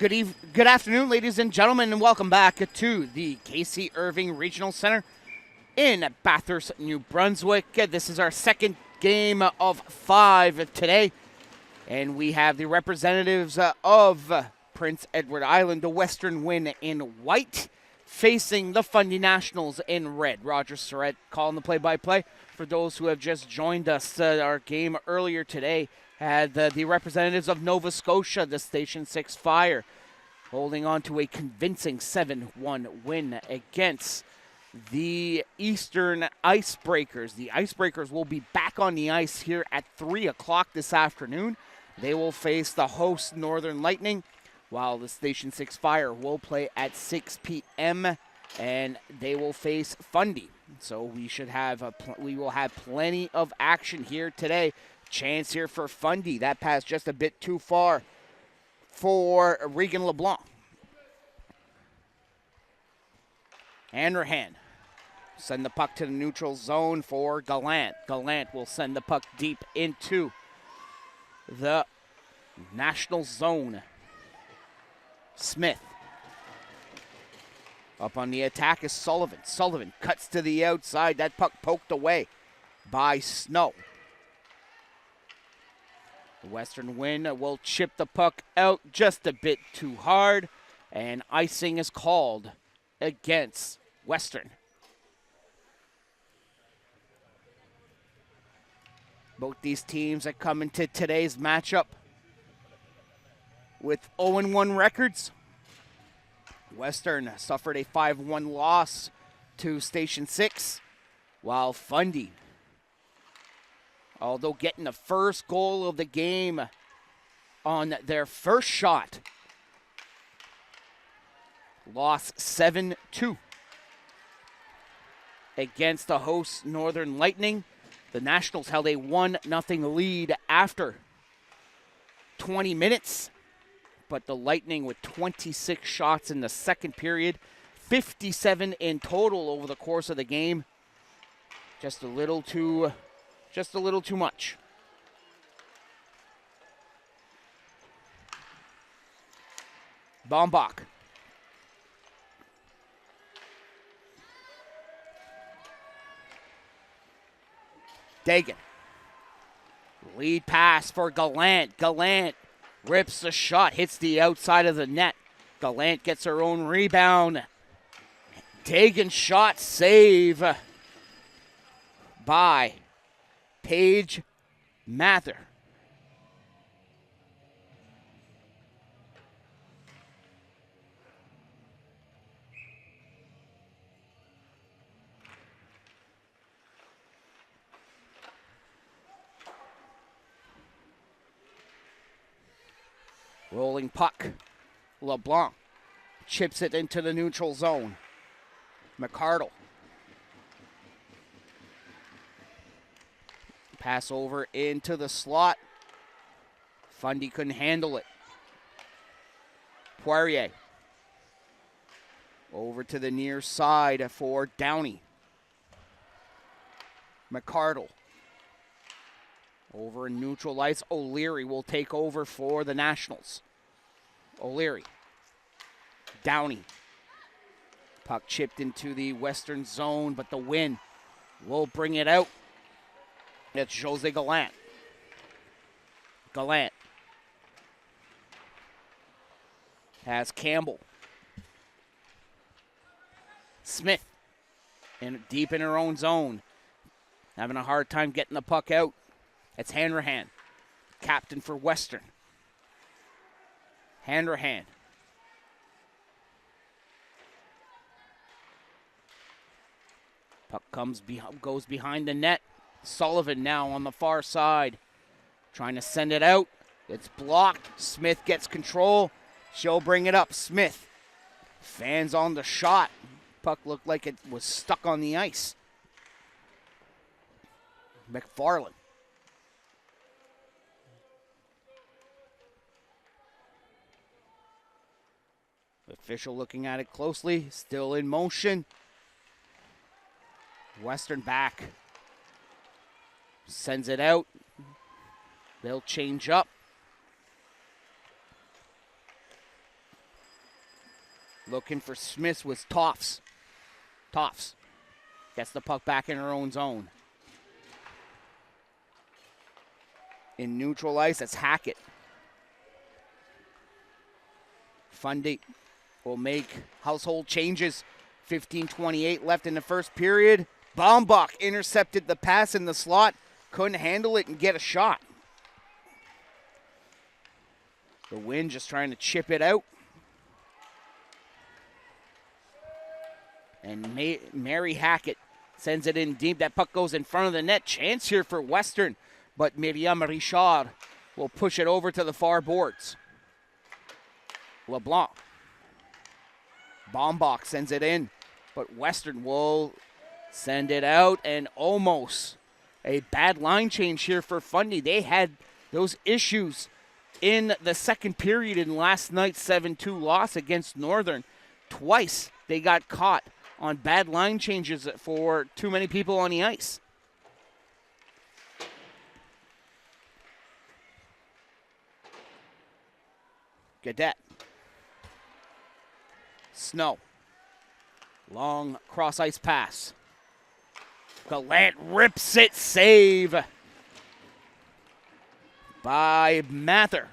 Good afternoon, ladies and gentlemen, and welcome back to the KC Irving Regional Center in Bathurst, New Brunswick. This is our second game of 5 today, and we have the representatives of Prince Edward Island, the Western Wind in white, facing the Fundy Nationals in red. Roger Surratt calling the play-by-play. For those who have just joined us, our game earlier today had the representatives of Nova Scotia, the Station 6 Fire, holding on to a convincing 7-1 win against the Eastern Icebreakers. The Icebreakers will be back on the ice here at 3 o'clock this afternoon. They will face the host Northern Lightning, while the Station 6 Fire will play at 6 p.m. and they will face Fundy. So we will have plenty of action here today. Chance here for Fundy. That pass just a bit too far for Regan LeBlanc. Hanrahan send the puck to the neutral zone for Gallant. Gallant will send the puck deep into the national zone. Smith. Up on the attack is Sullivan. Sullivan cuts to the outside. That puck poked away by Snow. The Western Wind will chip the puck out just a bit too hard, and icing is called against Western. Both these teams that come into today's matchup with 0-1 records. Western suffered a 5-1 loss to Station 6, while Fundy, although getting the first goal of the game on their first shot, lost 7-2 against the host Northern Lightning. The Nationals held a 1-0 lead after 20 minutes, but the Lightning with 26 shots in the second period, 57 in total over the course of the game. Just a little too much. Baumbach. Dagan. Lead pass for Gallant. Gallant rips the shot, hits the outside of the net. Gallant gets her own rebound. Dagan shot save by Paige Mather. Rolling puck. LeBlanc chips it into the neutral zone. McCardle. Pass over into the slot. Fundy couldn't handle it. Poirier. Over to the near side for Downey. McCardle. Over in neutral ice, O'Leary will take over for the Nationals. O'Leary. Downey. Puck chipped into the western zone, but the Wind will bring it out. It's Jose Gallant. Gallant has Campbell. Smith deep in her own zone. Having a hard time getting the puck out. It's Hanrahan, captain for Western. Hanrahan. Puck goes behind the net. Sullivan now on the far side, trying to send it out. It's blocked. Smith gets control. She'll bring it up. Smith fans on the shot. Puck looked like it was stuck on the ice. McFarland. The official looking at it closely, still in motion. Western back. Sends it out. They'll change up. Looking for Smith with Toffs. Toffs gets the puck back in her own zone. In neutral ice, that's Hackett. Fundy will make household changes. 15:28 left in the first period. Baumbach intercepted the pass in the slot. Couldn't handle it and get a shot. The Wind just trying to chip it out. And Mary Hackett sends it in deep. That puck goes in front of the net. Chance here for Western, but Myriam Richard will push it over to the far boards. LeBlanc. Baumbach sends it in, but Western will send it out, and almost a bad line change here for Fundy. They had those issues in the second period in last night's 7-2 loss against Northern. Twice they got caught on bad line changes for too many people on the ice. Gaudette. Snow. Long cross-ice pass. Gallant rips it, save by Mather.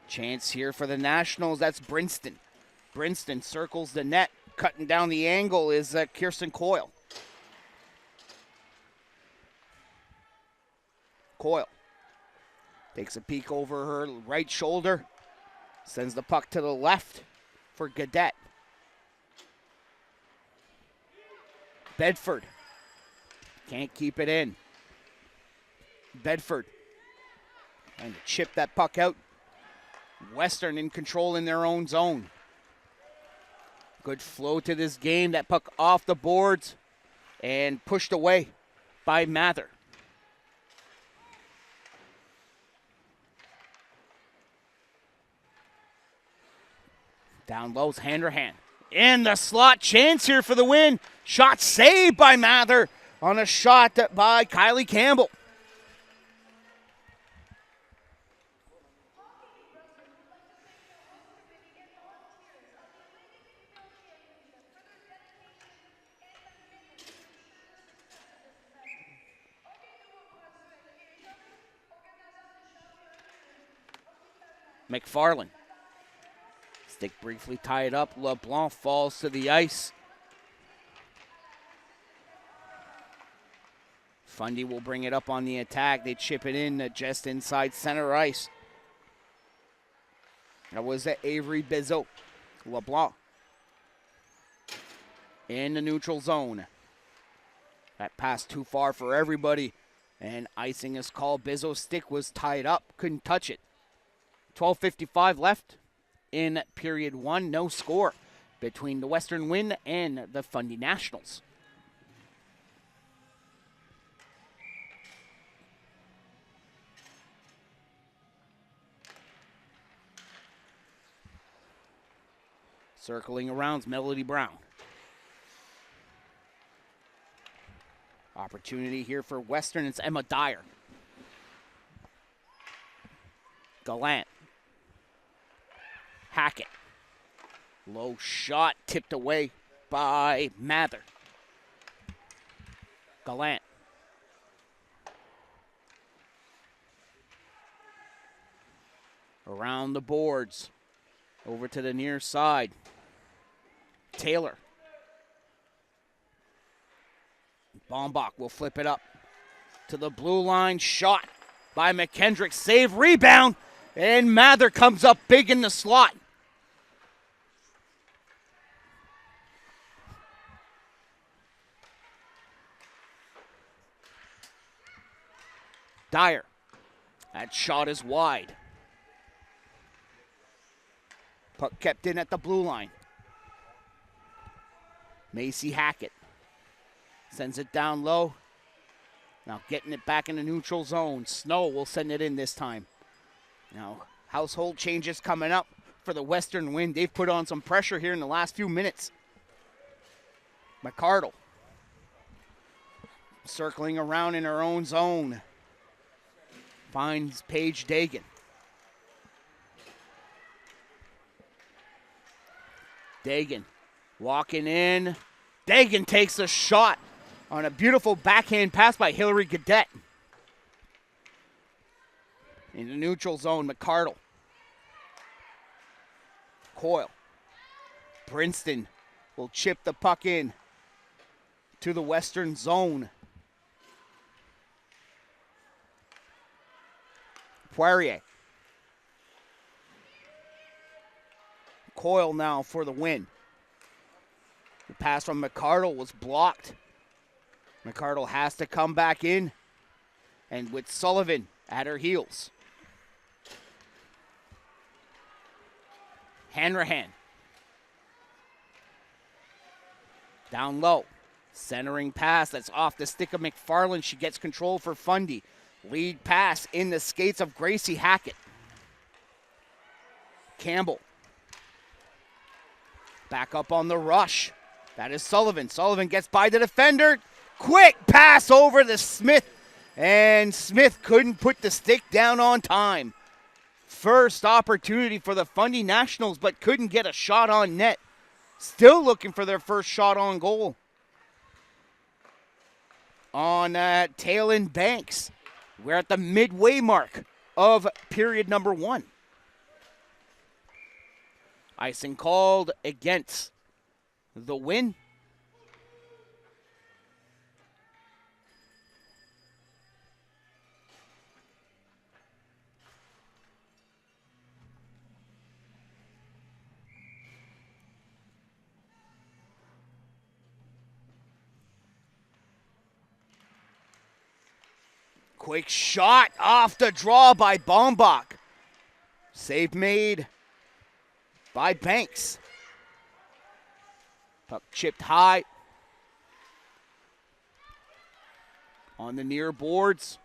Chance here for the Nationals, that's Brinston. Brinston circles the net, cutting down the angle is Kirsten Coyle. Coyle takes a peek over her right shoulder, sends the puck to the left for Gaudette. Bedford can't keep it in. Bedford trying to chip that puck out. Western in control in their own zone. Good flow to this game. That puck off the boards and pushed away by Mather. Down low's hand. In the slot, chance here for the win. Shot saved by Mather on a shot by Kylie Campbell. McFarland. Stick briefly tied up. LeBlanc falls to the ice. Fundy will bring it up on the attack. They chip it in just inside center ice. That was Avery Bizot. LeBlanc in the neutral zone. That pass too far for everybody, and icing is called. Bizot's stick was tied up. Couldn't touch it. 12:55 left in period one. No score between the Western Wind and the Fundy Nationals. Circling around is Melody Brown. Opportunity here for Western. It's Emma Dyer. Gallant. Hackett. Low shot tipped away by Mather. Gallant. Around the boards. Over to the near side. Taylor. Baumbach will flip it up to the blue line. Shot by McKendrick. Save, rebound. And Mather comes up big in the slot. Dyer. That shot is wide. Puck kept in at the blue line. Macy Hackett sends it down low. Now getting it back in the neutral zone. Snow will send it in this time. Now household changes coming up for the Western Wind. They've put on some pressure here in the last few minutes. McCardle circling around in her own zone. Finds Paige Dagan. Dagan walking in. Dagan takes a shot on a beautiful backhand pass by Hillary Gadet. In the neutral zone, McCardle. Coyle. Princeton will chip the puck in to the western zone. Poirier. Coyle now for the win. The pass from McCardle was blocked. McCardle has to come back in. And with Sullivan at her heels. Hanrahan. Down low. Centering pass that's off the stick of McFarland. She gets control for Fundy. Lead pass in the skates of Gracie Hackett. Campbell. Back up on the rush. That is Sullivan. Sullivan gets by the defender. Quick pass over to Smith. And Smith couldn't put the stick down on time. First opportunity for the Fundy Nationals, but couldn't get a shot on net. Still looking for their first shot on goal. On Taylor Banks. We're at the midway mark of period number 1. Icing called against the win. Quick shot off the draw by Baumbach. Save made by Banks. Puck chipped high. On the near boards.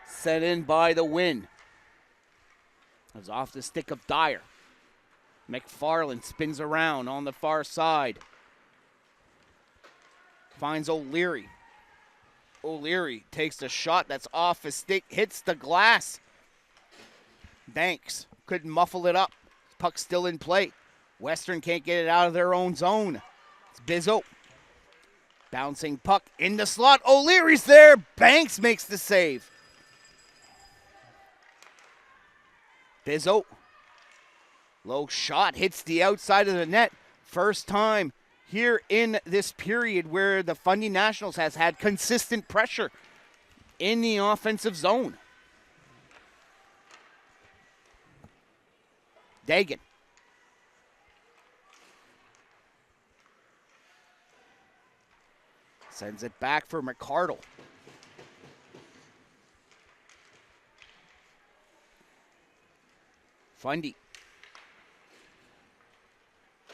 Sent in by the win. It was off the stick of Dyer. McFarland spins around on the far side. Finds O'Leary. O'Leary takes the shot that's off his stick, hits the glass. Banks couldn't muffle it up. Puck still in play. Western can't get it out of their own zone. It's Bizzo. Bouncing puck in the slot. O'Leary's there. Banks makes the save. Bizzo. Low shot hits the outside of the net. First time here in this period where the Fundy Nationals has had consistent pressure in the offensive zone. Dagan. Sends it back for McCardle. Fundy.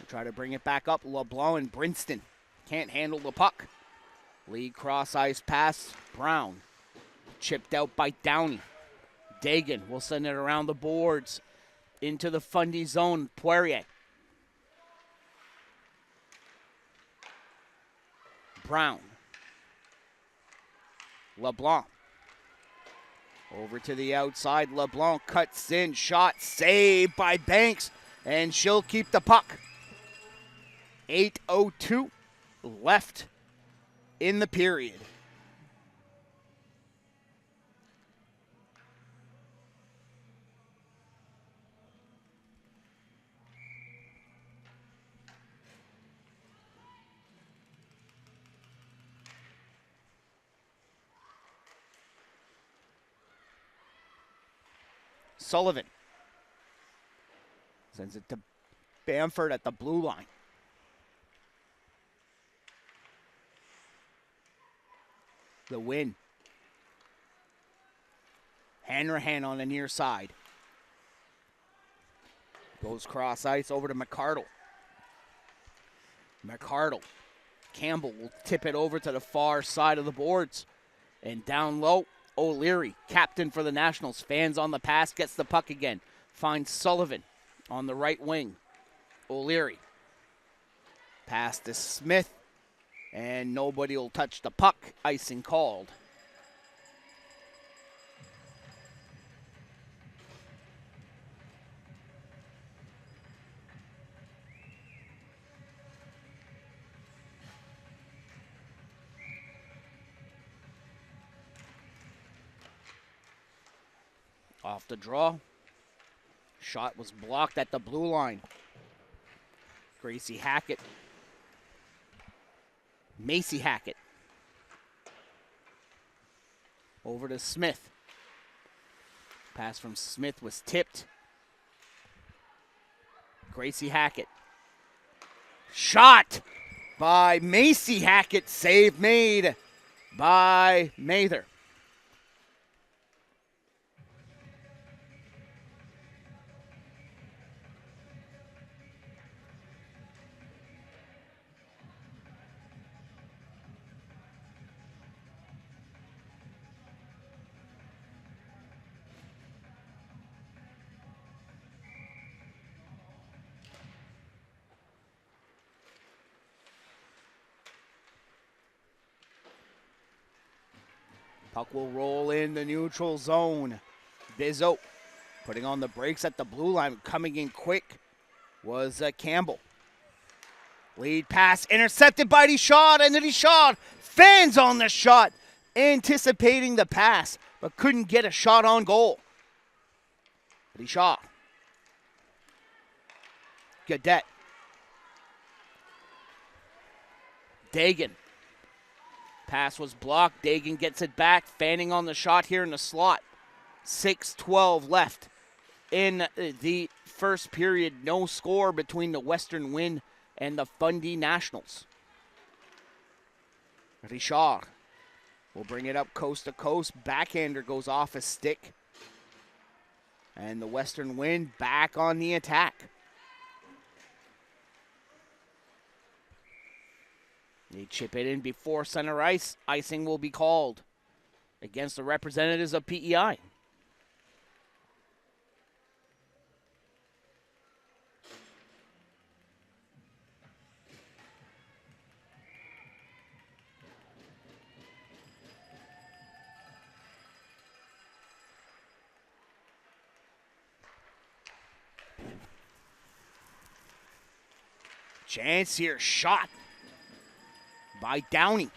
Try to bring it back up. LeBlanc and Brinston can't handle the puck. Lead cross ice pass. Brown. Chipped out by Downey. Dagan will send it around the boards into the Fundy zone. Poirier. Brown. LeBlanc. Over to the outside. LeBlanc cuts in. Shot saved by Banks. And she'll keep the puck. 8:02 left in the period. Sullivan sends it to Bamford at the blue line. The win. Hanrahan on the near side. Goes cross ice over to McCardle. McCardle. Campbell will tip it over to the far side of the boards. And down low, O'Leary, captain for the Nationals. Fans on the pass, gets the puck again. Finds Sullivan on the right wing. O'Leary. Pass to Smith. And nobody will touch the puck. Icing called. Off the draw. Shot was blocked at the blue line. Gracie Hackett. Macy Hackett. Over to Smith. Pass from Smith was tipped. Gracie Hackett. Shot by Macy Hackett. Save made by Mather. Puck will roll in the neutral zone. Bizzo putting on the brakes at the blue line. Coming in quick was Campbell. Lead pass intercepted by Deschamps, and Deschamps fans on the shot, anticipating the pass, but couldn't get a shot on goal. Deschamps. Gadet. Dagan. Pass was blocked. Dagan gets it back. Fanning on the shot here in the slot. 6:12 left in the first period. No score between the Western Wind and the Fundy Nationals. Richard will bring it up coast to coast. Backhander goes off a stick. And the Western Wind back on the attack. They chip it in before center ice. Icing will be called against the representatives of PEI. Chance here, shot by Downey.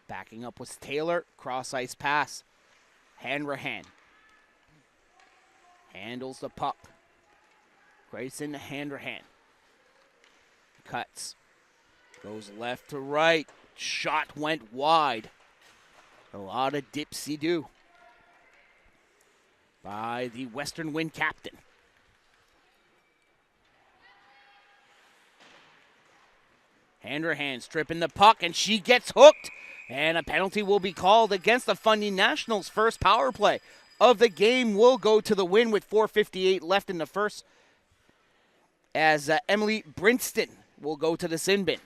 Backing up was Taylor. Cross ice pass. Hanrahan handles the puck. Grayson Hanrahan cuts. Goes left to right. Shot went wide. A lot of dipsy-do by the Western Wind captain. Hanrahan stripping the puck, and she gets hooked. And a penalty will be called against the Fundy Nationals. First power play of the game will go to the Wind with 4:58 left in the first, as Emily Brinston will go to the sin bin.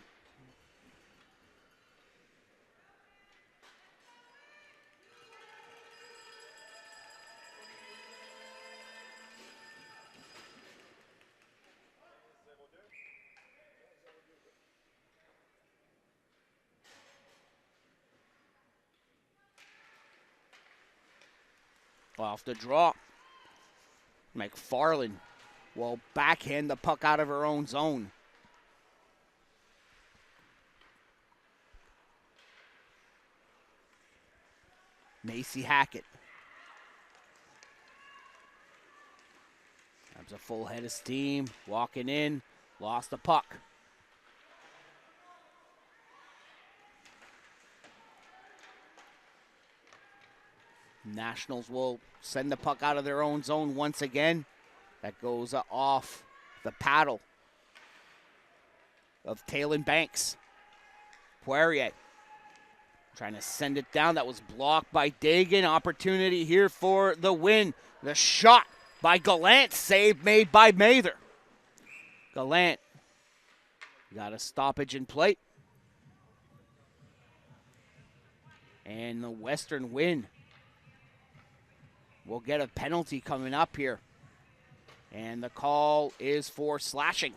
Off the draw. McFarland will backhand the puck out of her own zone. Macy Hackett. Grabs a full head of steam. Walking in. Lost the puck. Nationals will send the puck out of their own zone once again. That goes off the paddle of Talon Banks. Poirier trying to send it down. That was blocked by Dagan. Opportunity here for the Win. The shot by Gallant. Save made by Mather. Gallant got a stoppage in play. And the Western Wind will get a penalty coming up here. And the call is for slashing.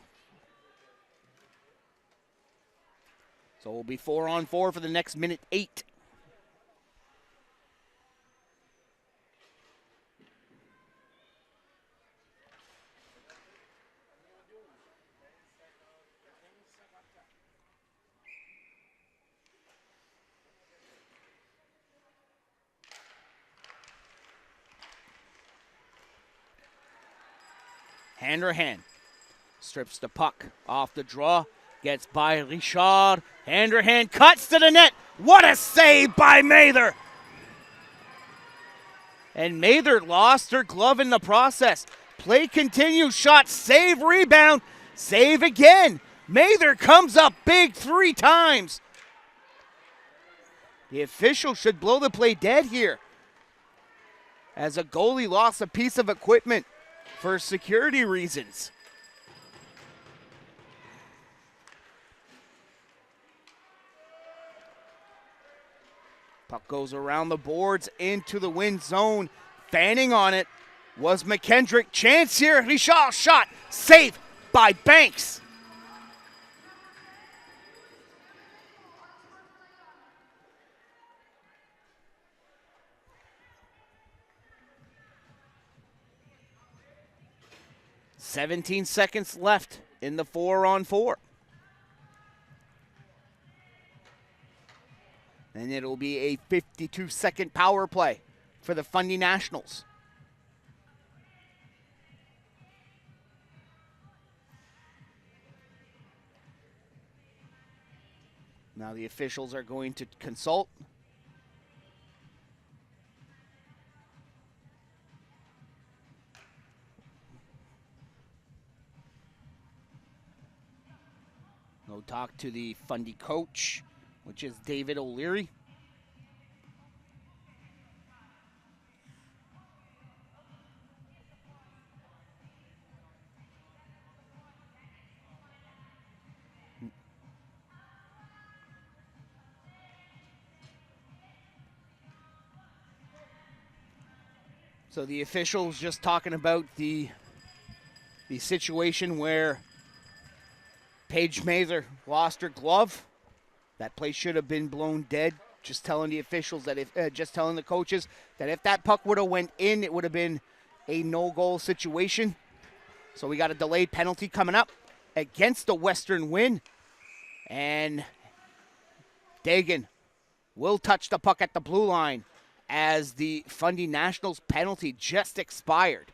So we'll be 4-on-4 for the next minute 8. Handerhan strips the puck off the draw. Gets by Richard. Handerhan cuts to the net. What a save by Mather. And Mather lost her glove in the process. Play continues. Shot, save, rebound, save again. Mather comes up big 3 times. The official should blow the play dead here, as a goalie lost a piece of equipment for security reasons. Puck goes around the boards into the win zone. Fanning on it was McKendrick. Chance here. Richard shot. Save by Banks. "17 seconds left in the 4-on-4. And it'll be a 52-second power play for the Fundy Nationals. Now the officials are going to consult. We'll talk to the Fundy coach, which is David O'Leary. So the officials just talking about the situation where Paige Mather lost her glove. That play should have been blown dead. Just telling the officials that just telling the coaches that if that puck would have went in, it would have been a no-goal situation. So we got a delayed penalty coming up against the Western Wind. And Dagan will touch the puck at the blue line as the Fundy Nationals penalty just expired.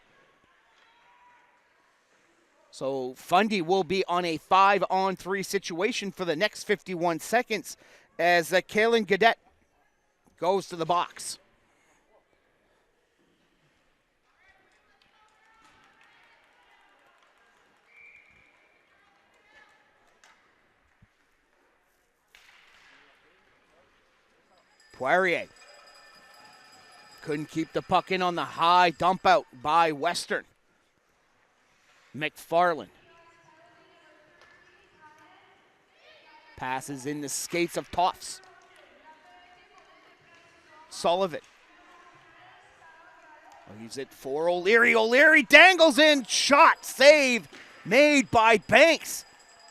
So Fundy will be on a 5-on-3 situation for the next 51 seconds as Kaylin Gadet goes to the box. Poirier couldn't keep the puck in on the high dump out by Western. McFarland passes in the skates of Toffs. Sullivan leaves it for O'Leary. O'Leary dangles in. Shot, save made by Banks.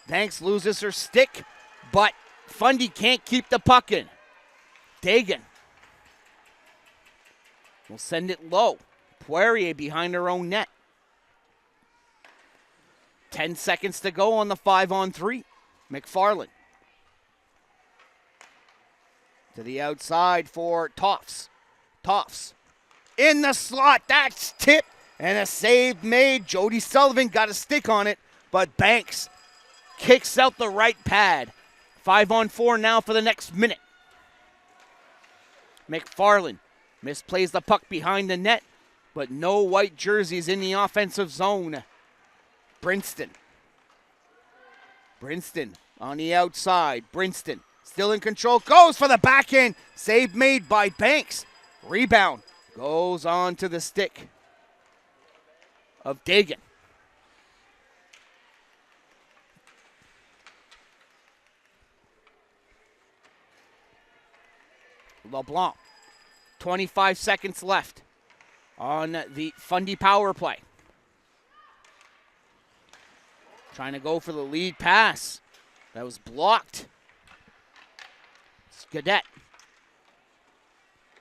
Banks loses her stick, but Fundy can't keep the puck in. Dagan will send it low. Poirier behind her own net. 10 seconds to go on the 5-on-3. McFarland to the outside for Toffs. Toffs in the slot. That's tipped and a save made. Jody Sullivan got a stick on it, but Banks kicks out the right pad. 5-on-4 now for the next minute. McFarland misplays the puck behind the net, but no white jerseys in the offensive zone. Brinston on the outside. Brinston still in control. Goes for the backhand. Save made by Banks. Rebound goes on to the stick of Dagan. LeBlanc. 25 seconds left on the Fundy power play. Trying to go for the lead pass. That was blocked. It's Gadet.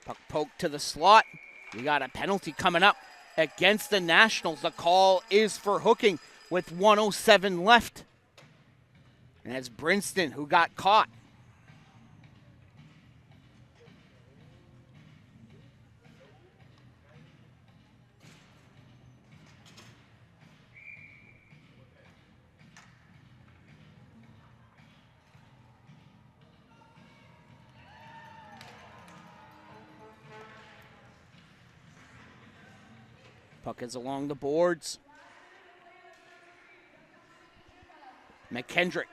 Puck poked to the slot. We got a penalty coming up against the Nationals. The call is for hooking with 1:07 left. And it's Brinston who got caught. Puck is along the boards. McKendrick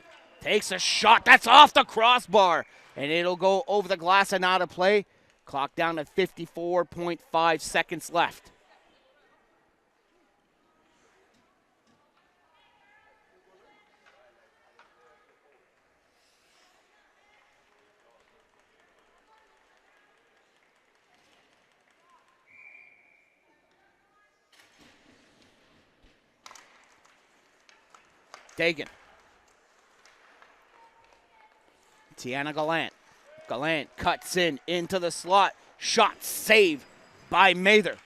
takes a shot. That's off the crossbar. And it'll go over the glass and out of play. Clock down to 54.5 seconds left. Dagan. Tiana Gallant. Gallant cuts into the slot. Shot saved by Mather.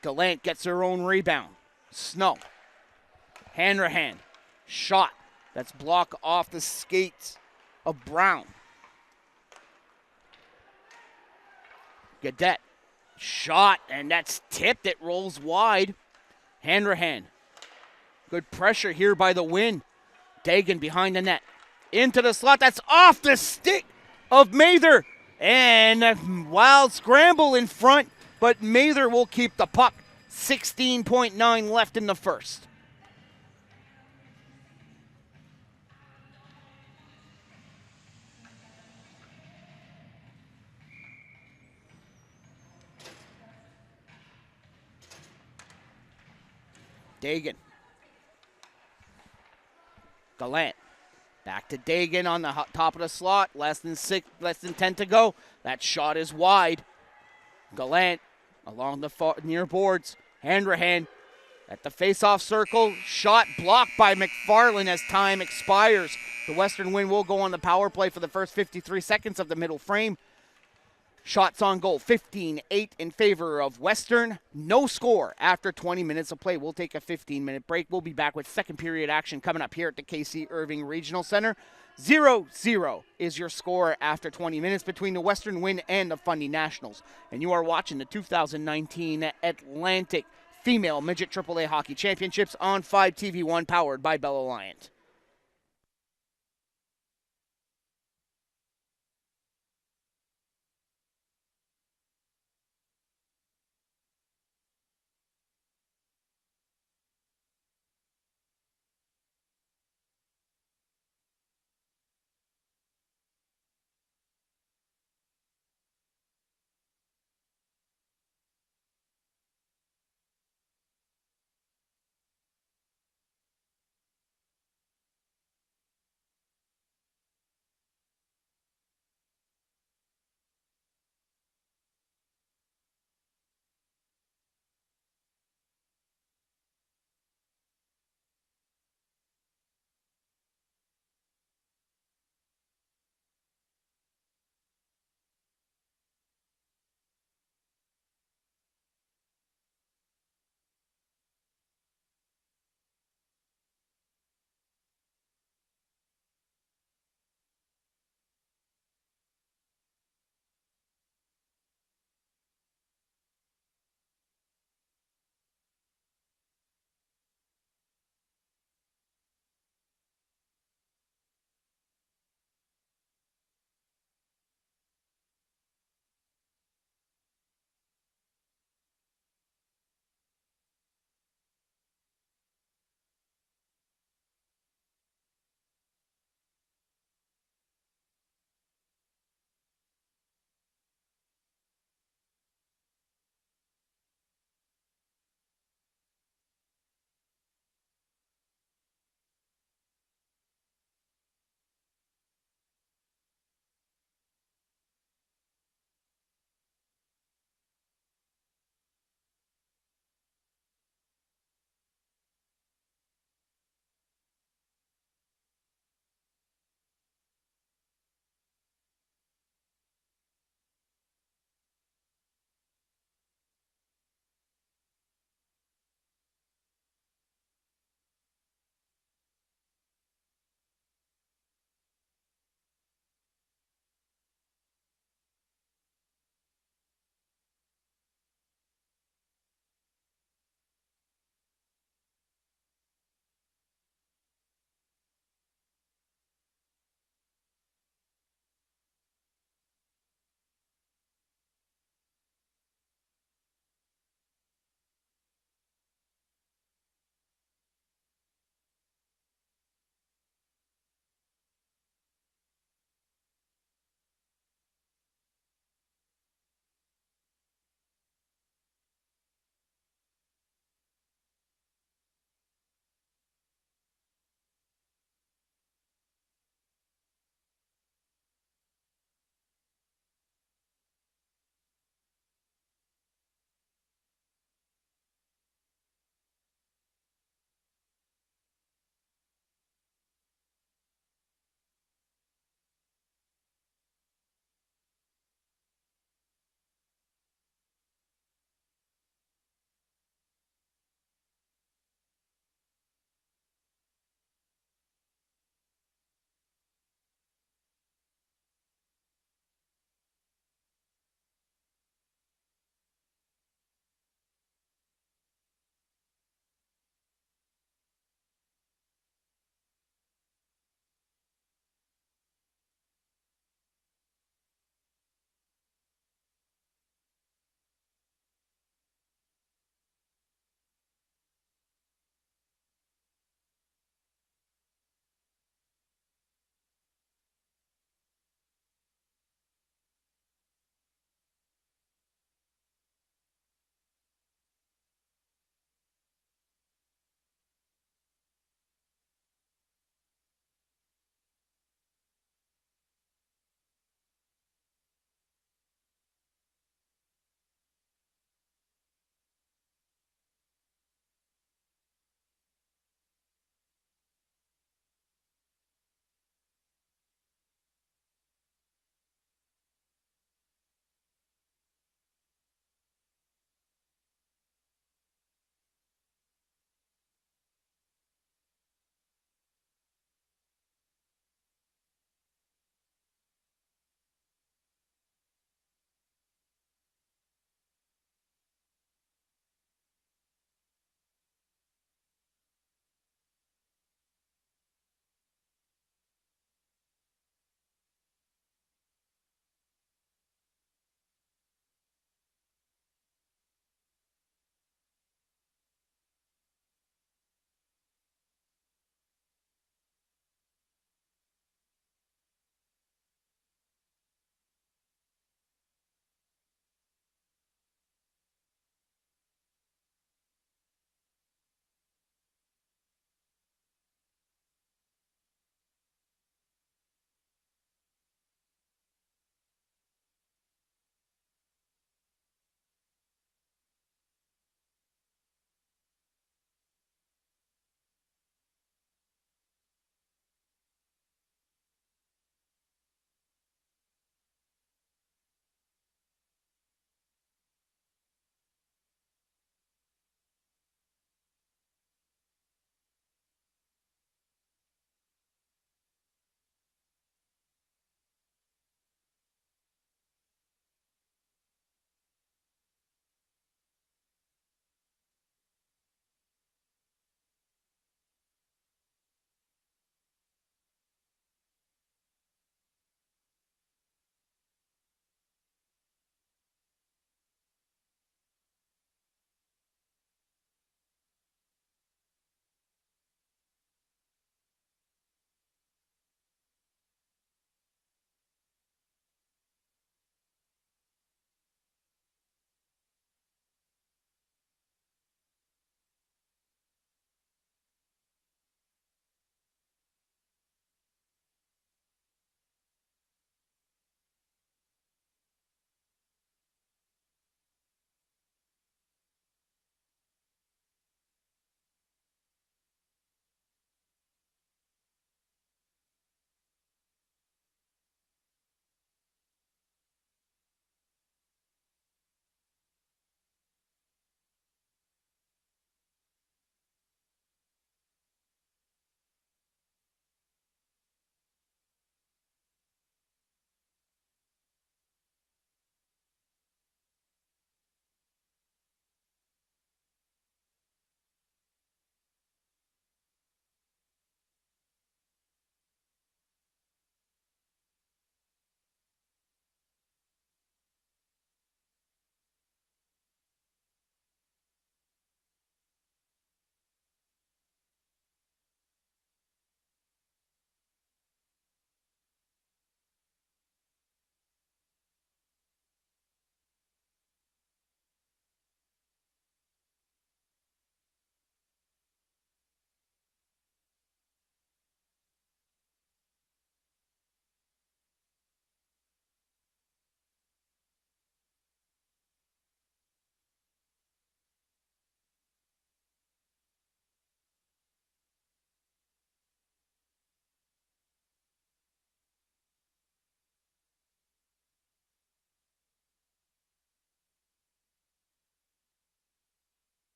Gallant gets her own rebound. Snow. Hanrahan. Shot. That's blocked off the skates of Brown. Gadet. Shot, and that's tipped. It rolls wide. Hanrahan. Good pressure here by the Wind. Dagan behind the net. Into the slot. That's off the stick of Mather. And a wild scramble in front, but Mather will keep the puck. 16.9 left in the first. Dagan. Gallant. Back to Dagan on the top of the slot. Less than 10 to go. That shot is wide. Gallant along the near boards. Hanrahan at the face-off circle. Shot blocked by McFarland as time expires. The Western Wind will go on the power play for the first 53 seconds of the middle frame. Shots on goal, 15-8 in favor of Western. No score after 20 minutes of play. We'll take a 15-minute break. We'll be back with second period action coming up here at the KC Irving Regional Center. 0-0 is your score after 20 minutes between the Western Wind and the Fundy Nationals. And you are watching the 2019 Atlantic Female Midget AAA Hockey Championships on 5TV1, powered by Bell Alliant.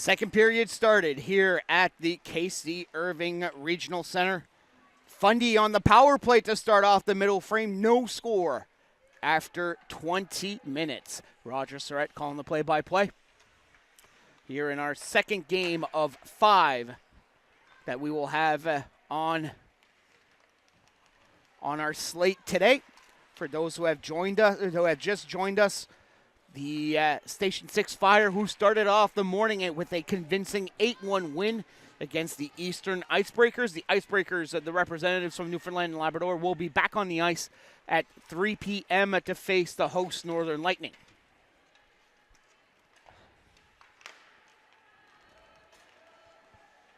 Second period started here at the KC Irving Regional Center. Fundy on the power play to start off the middle frame. No score after 20 minutes. Roger Surratt calling the play-by-play. Here in our second game of 5 that we will have on our slate today. For those who have just joined us, the Station 6 Fire, who started off the morning with a convincing 8-1 win against the Eastern Icebreakers. The Icebreakers, the representatives from Newfoundland and Labrador, will be back on the ice at 3 p.m. to face the host Northern Lightning.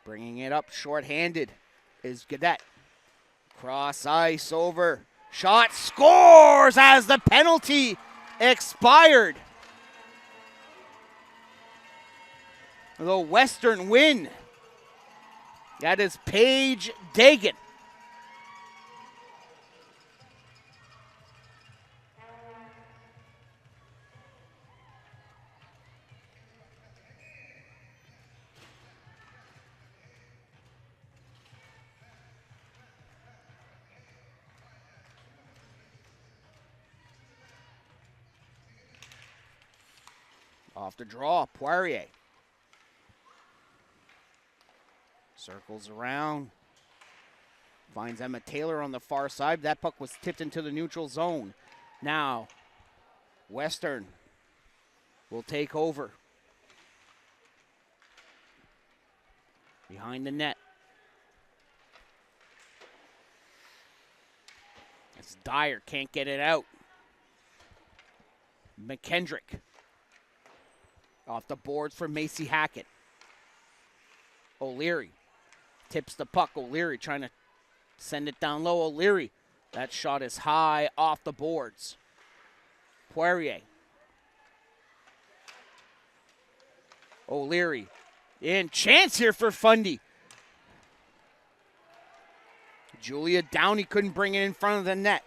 Bringing it up shorthanded is Gadet. Cross ice over. Shot, scores as the penalty expired. The Western win. That is Paige Dagan. Off the draw, Poirier. Circles around. Finds Emma Taylor on the far side. That puck was tipped into the neutral zone. Now, Western will take over. Behind the net. It's Dyer, can't get it out. McKendrick. Off the boards for Macy Hackett. O'Leary tips the puck. O'Leary trying to send it down low. O'Leary. That shot is high off the boards. Poirier. O'Leary. In. Chance here for Fundy. Julia Downey couldn't bring it in front of the net.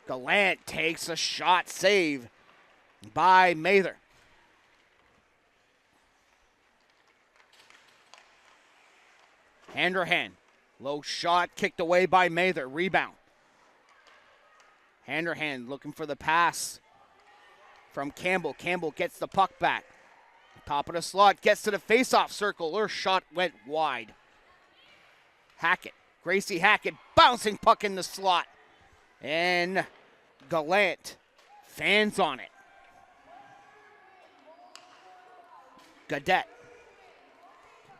Gallant takes a shot, save by Mather. Handrahan, low shot, kicked away by Mather. Rebound. Handrahan looking for the pass from Campbell. Campbell gets the puck back. Top of the slot, gets to the face-off circle. Her shot went wide. Hackett, Gracie Hackett, bouncing puck in the slot. And Gallant fans on it. Gadet.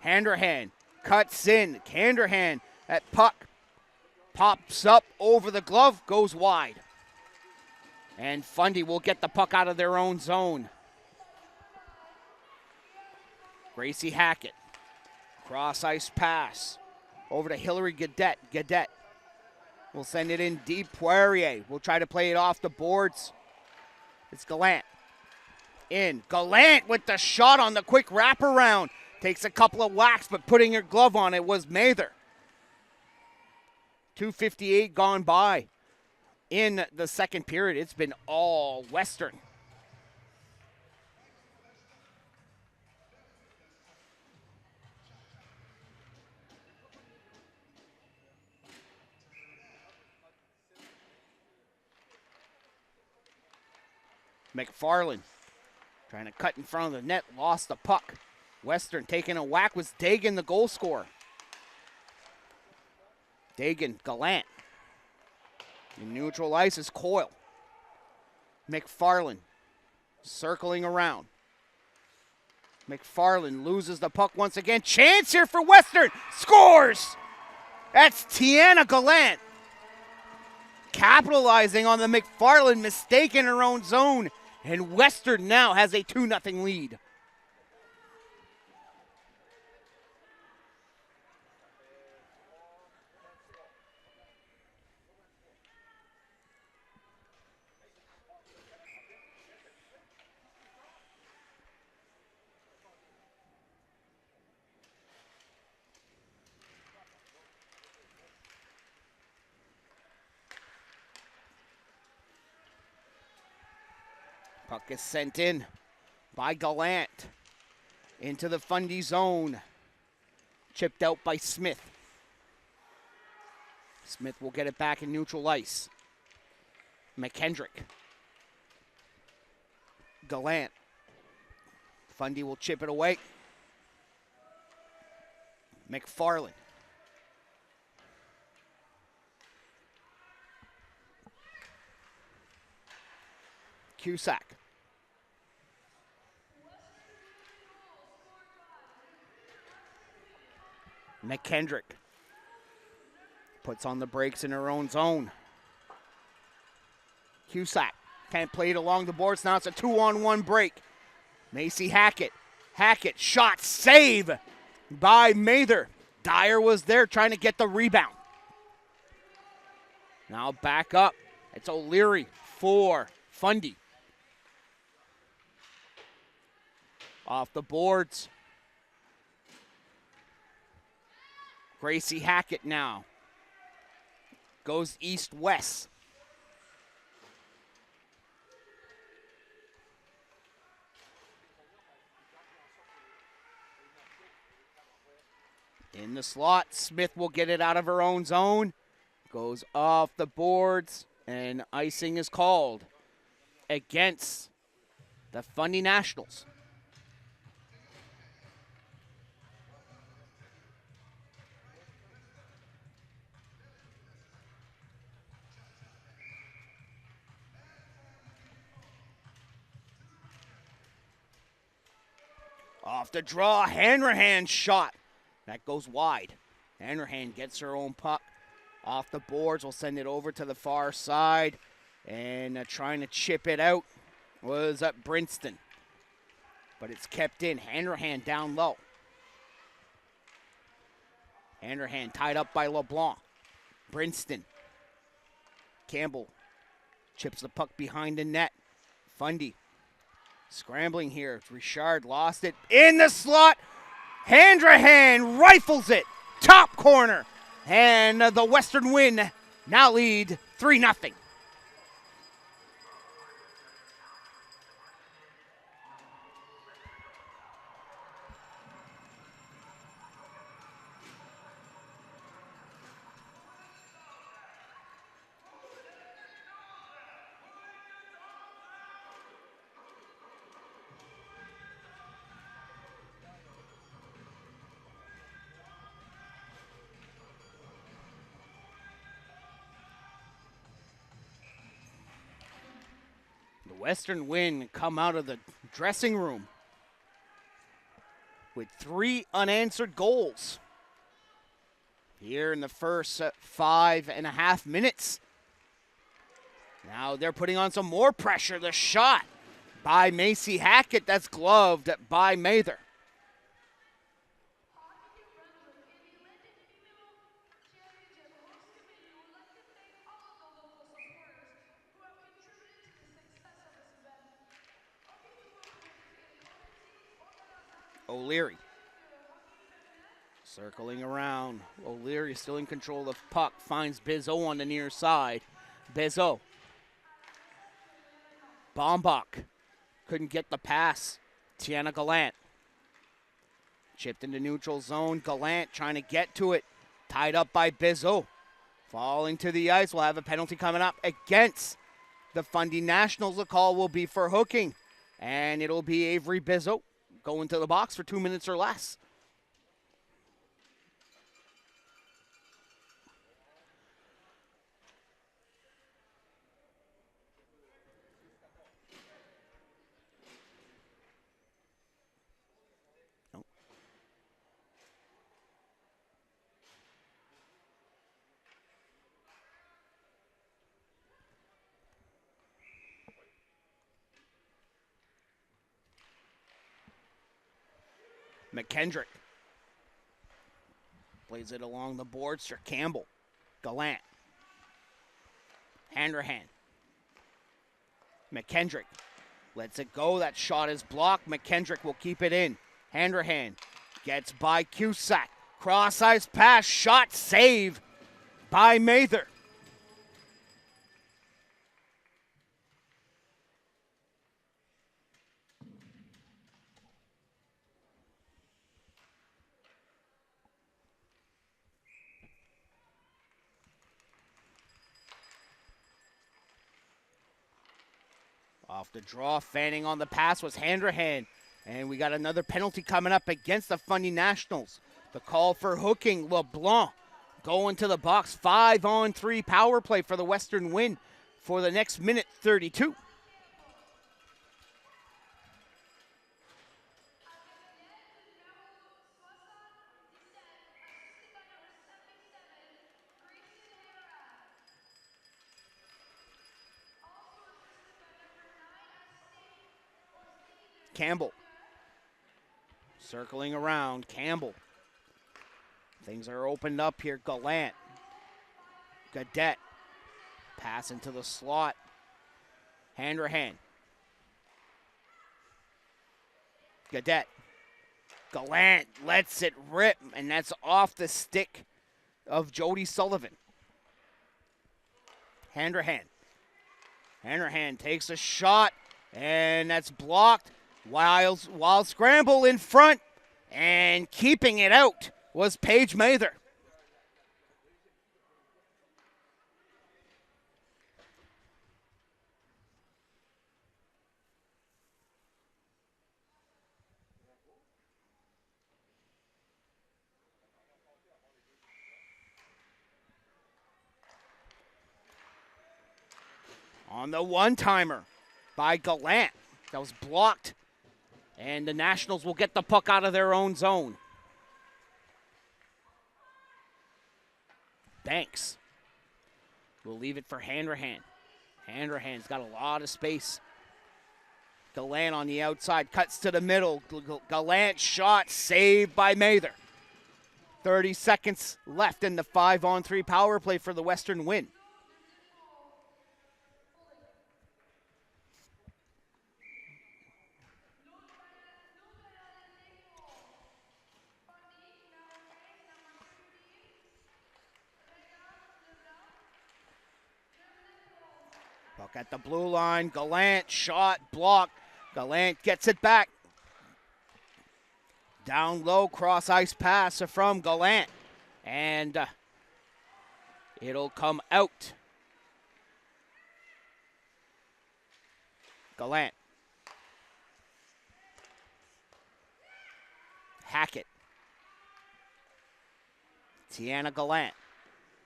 Handrahan. Cuts in. Handrahan at puck. Pops up over the glove. Goes wide. And Fundy will get the puck out of their own zone. Gracie Hackett. Cross ice pass. Over to Hillary Gadet. Gadet will send it in deep. Poirier will try to play it off the boards. It's Gallant. In. Gallant with the shot on the quick wraparound. Takes a couple of whacks, but putting her glove on it was Mather. 2:58 gone by in the second period. It's been all Western. McFarland trying to cut in front of the net, lost the puck. Western taking a whack was Dagan, the goal scorer. Dagan, Gallant. In neutral ice is Coyle. McFarland circling around. McFarland loses the puck once again. Chance here for Western. Scores! That's Tiana Gallant. Capitalizing on the McFarland mistake in her own zone. And Western now has a 2-0 lead. Puck is sent in by Gallant. Into the Fundy zone. Chipped out by Smith. Smith will get it back in neutral ice. McKendrick. Gallant. Fundy will chip it away. McFarland. Cusack. McKendrick puts on the brakes in her own zone. Cusack can't play it along the boards. Now it's a 2-on-1 break. Macy Hackett. Hackett, shot, save by Mather. Dyer was there trying to get the rebound. Now back up. It's O'Leary for Fundy. Off the boards. Gracie Hackett now goes east-west. In the slot, Smith will get it out of her own zone. Goes off the boards, and icing is called against the Fundy Nationals. Off the draw, Hanrahan shot. That goes wide. Hanrahan gets her own puck off the boards. We'll send it over to the far side. And trying to chip it out was Brinston. But it's kept in. Hanrahan down low. Hanrahan tied up by LeBlanc. Brinston. Campbell chips the puck behind the net. Fundy. Scrambling here. Richard lost it. In the slot. Handrahan rifles it. Top corner. And the Western Wind now lead 3-0. Western Wind come out of the dressing room with 3 unanswered goals here in the first 5.5 minutes. Now they're putting on some more pressure. The shot by Macy Hackett, that's gloved by Mather. O'Leary circling around. O'Leary still in control of the puck. Finds Bizot on the near side. Bizot. Bombach couldn't get the pass. Tiana Gallant. Chipped into neutral zone. Gallant trying to get to it. Tied up by Bizot. Falling to the ice. We'll have a penalty coming up against the Fundy Nationals. The call will be for hooking. And it'll be Avery Bizot. Go into the box for 2 minutes or less. Nope. McKendrick plays it along the boards for Campbell. Gallant. Hanrahan. McKendrick lets it go. That shot is blocked. McKendrick will keep it in. Hanrahan gets by Cusack. Cross-ice pass. Shot save by Mather. Off the draw, fanning on the pass was Handrahan. And we got another penalty coming up against the Fundy Nationals. The call for hooking, LeBlanc going to the box. 5-on-3 power play for the Western win for the next minute 32. Campbell. Circling around, Campbell. Things are opened up here. Gallant. Gadet. Pass into the slot. Handrahan. Gadet. Gallant lets it rip, and that's off the stick of Jody Sullivan. Handrahan. Handrahan takes a shot, and that's blocked. Wild scramble in front, and keeping it out was Paige Mather. On the one-timer by Gallant. That was blocked. And the Nationals will get the puck out of their own zone. Banks will leave it for Handrahan. Handrahan's got a lot of space. Gallant on the outside, cuts to the middle. Gallant shot, saved by Mather. 30 seconds left in the 5-on-3 power play for the Western win. Puck at the blue line. Gallant shot, blocked. Gallant gets it back. Down low, cross ice pass from Gallant. And it'll come out. Gallant. Hackett. Tiana Gallant.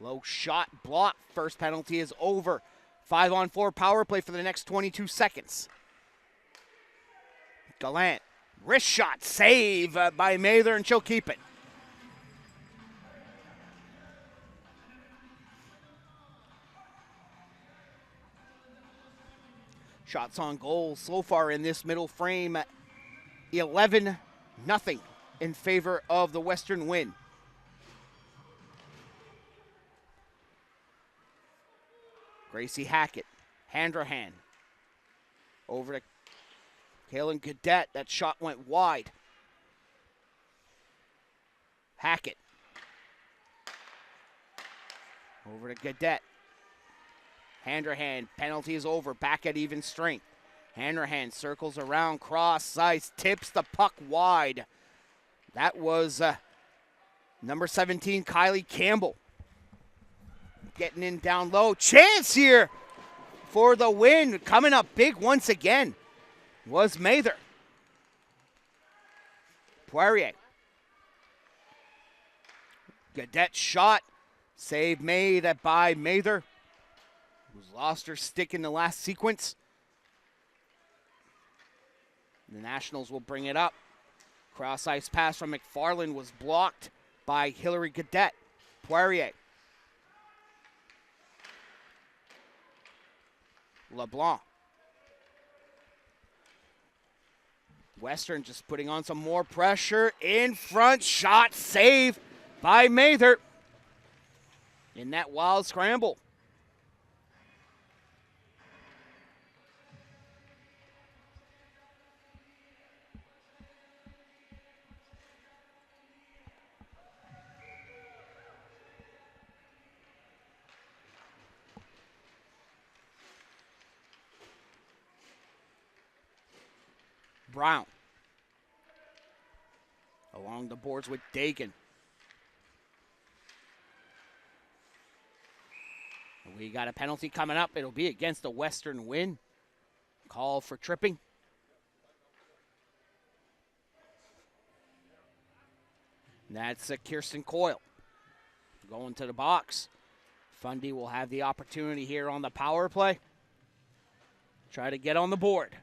Low shot, blocked. First penalty is over. 5-on-4 power play for the next 22 seconds. Gallant, wrist shot, save by Mather, and she'll keep it. Shots on goal so far in this middle frame, 11-0 in favor of the Western win. Gracie Hackett, Handrahan, over to Kaylin Cadet. That shot went wide. Hackett, over to Cadet. Handrahan, penalty is over, back at even strength. Handrahan circles around, cross ice, tips the puck wide. That was number 17, Kylie Campbell. Getting in down low. Chance here for the win. Coming up big once again was Mather. Poirier. Gadet shot. Save made by Mather, who's lost her stick in the last sequence. The Nationals will bring it up. Cross ice pass from McFarland was blocked by Hillary Gadet. Poirier. LeBlanc. Western just putting on some more pressure. In front, shot, save by Mather in that wild scramble. Brown. Along the boards with Dagan. We got a penalty coming up. It'll be against the Western win. Call for tripping. And that's Kirsten Coyle going to the box. Fundy will have the opportunity here on the power play. Try to get on the board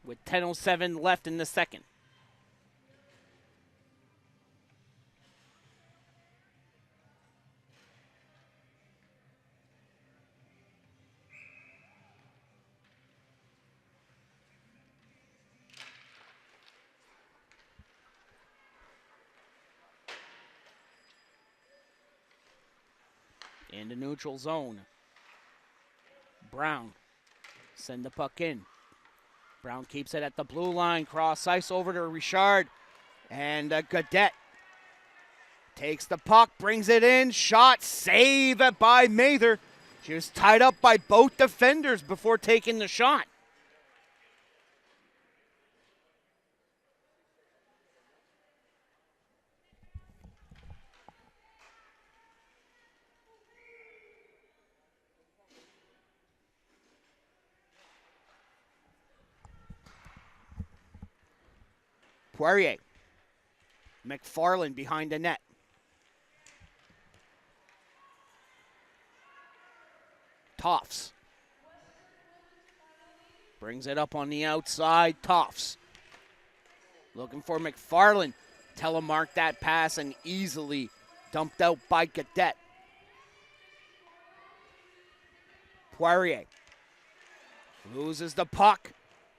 with 10:07 left in the second. In the neutral zone. Brown send the puck in. Brown keeps it at the blue line. Cross ice over to Richard. And Gaudette takes the puck, brings it in. Shot, save by Mather. She was tied up by both defenders before taking the shot. Poirier. McFarland behind the net. Toffs. Brings it up on the outside. Toffs. Looking for McFarland. Telemarked that pass and easily dumped out by Gaudette. Poirier. Loses the puck.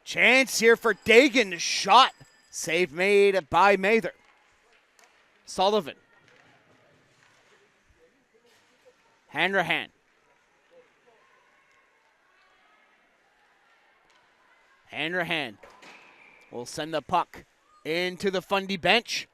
Chance here for Dagan. Shot. Save made by Mather. Sullivan. Hanrahan. Hanrahan will send the puck into the Fundy bench.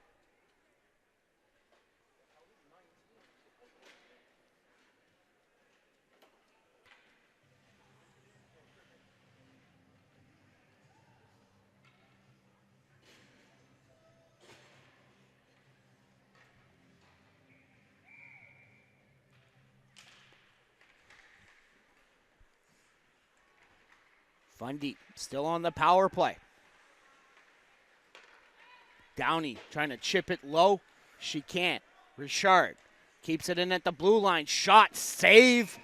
Fundy still on the power play. Downey trying to chip it low. She can't. Richard keeps it in at the blue line. Shot, save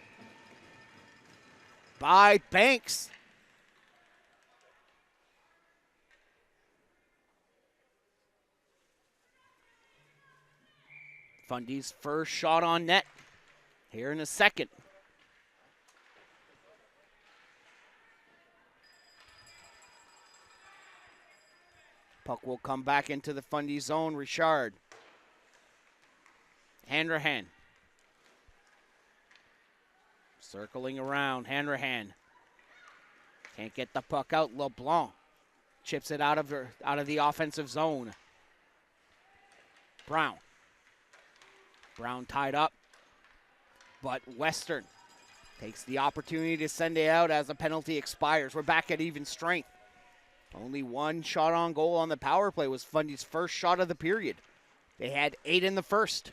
by Banks. Fundy's first shot on net here in a second. Puck will come back into the Fundy zone. Richard. Hanrahan. Circling around. Hanrahan. Can't get the puck out. LeBlanc chips it out of the offensive zone. Brown. Brown tied up. But Western takes the opportunity to send it out as the penalty expires. We're back at even strength. Only one shot on goal on the power play was Fundy's first shot of the period. They had 8 in the first.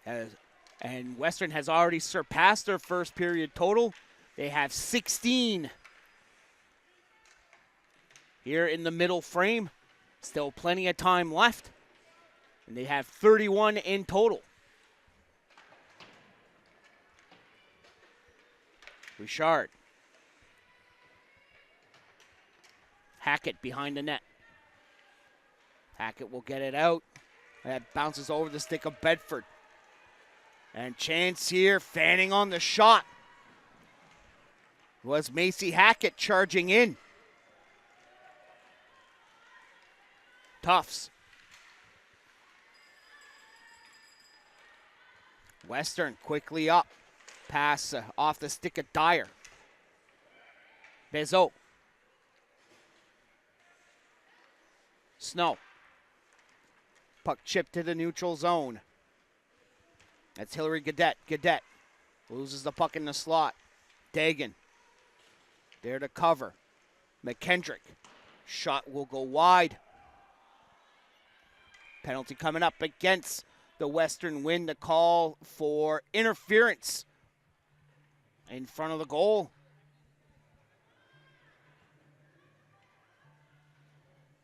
And Western has already surpassed their first period total. They have 16 here in the middle frame. Still plenty of time left. And they have 31 in total. Richard. Hackett behind the net. Hackett will get it out. That bounces over the stick of Bedford. And chance here, fanning on the shot. Was Macy Hackett charging in. Tufts. Western quickly up. Pass off the stick of Dyer. Bezo. Snow. Puck chipped to the neutral zone. That's Hillary Gaudette. Gaudette loses the puck in the slot. Dagan there to cover. McKendrick. Shot will go wide. Penalty coming up against the Western Wind. To call for interference in front of the goal.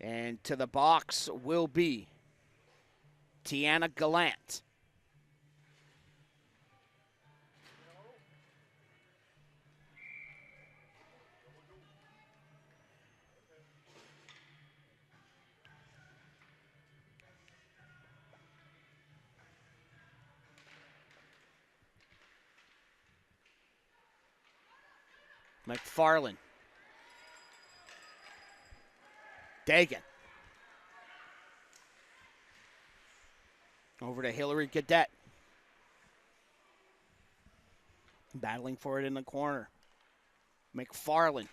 And to the box will be Tiana Gallant. McFarland. Dagan. Over to Hillary Cadet. Battling for it in the corner. McFarland.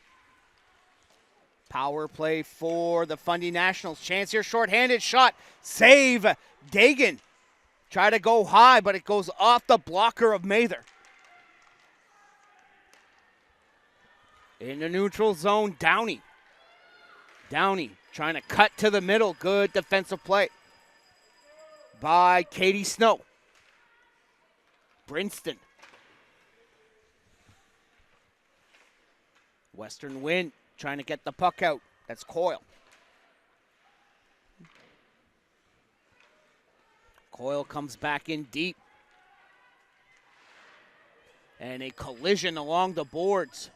Power play for the Fundy Nationals. Chance here, shorthanded shot. Save. Dagan. Try to go high, but it goes off the blocker of Mather. In the neutral zone, Downey. Downey trying to cut to the middle. Good defensive play by Katie Snow. Brinston. Western Wind trying to get the puck out. That's Coyle. Coyle comes back in deep. And a collision along the boards.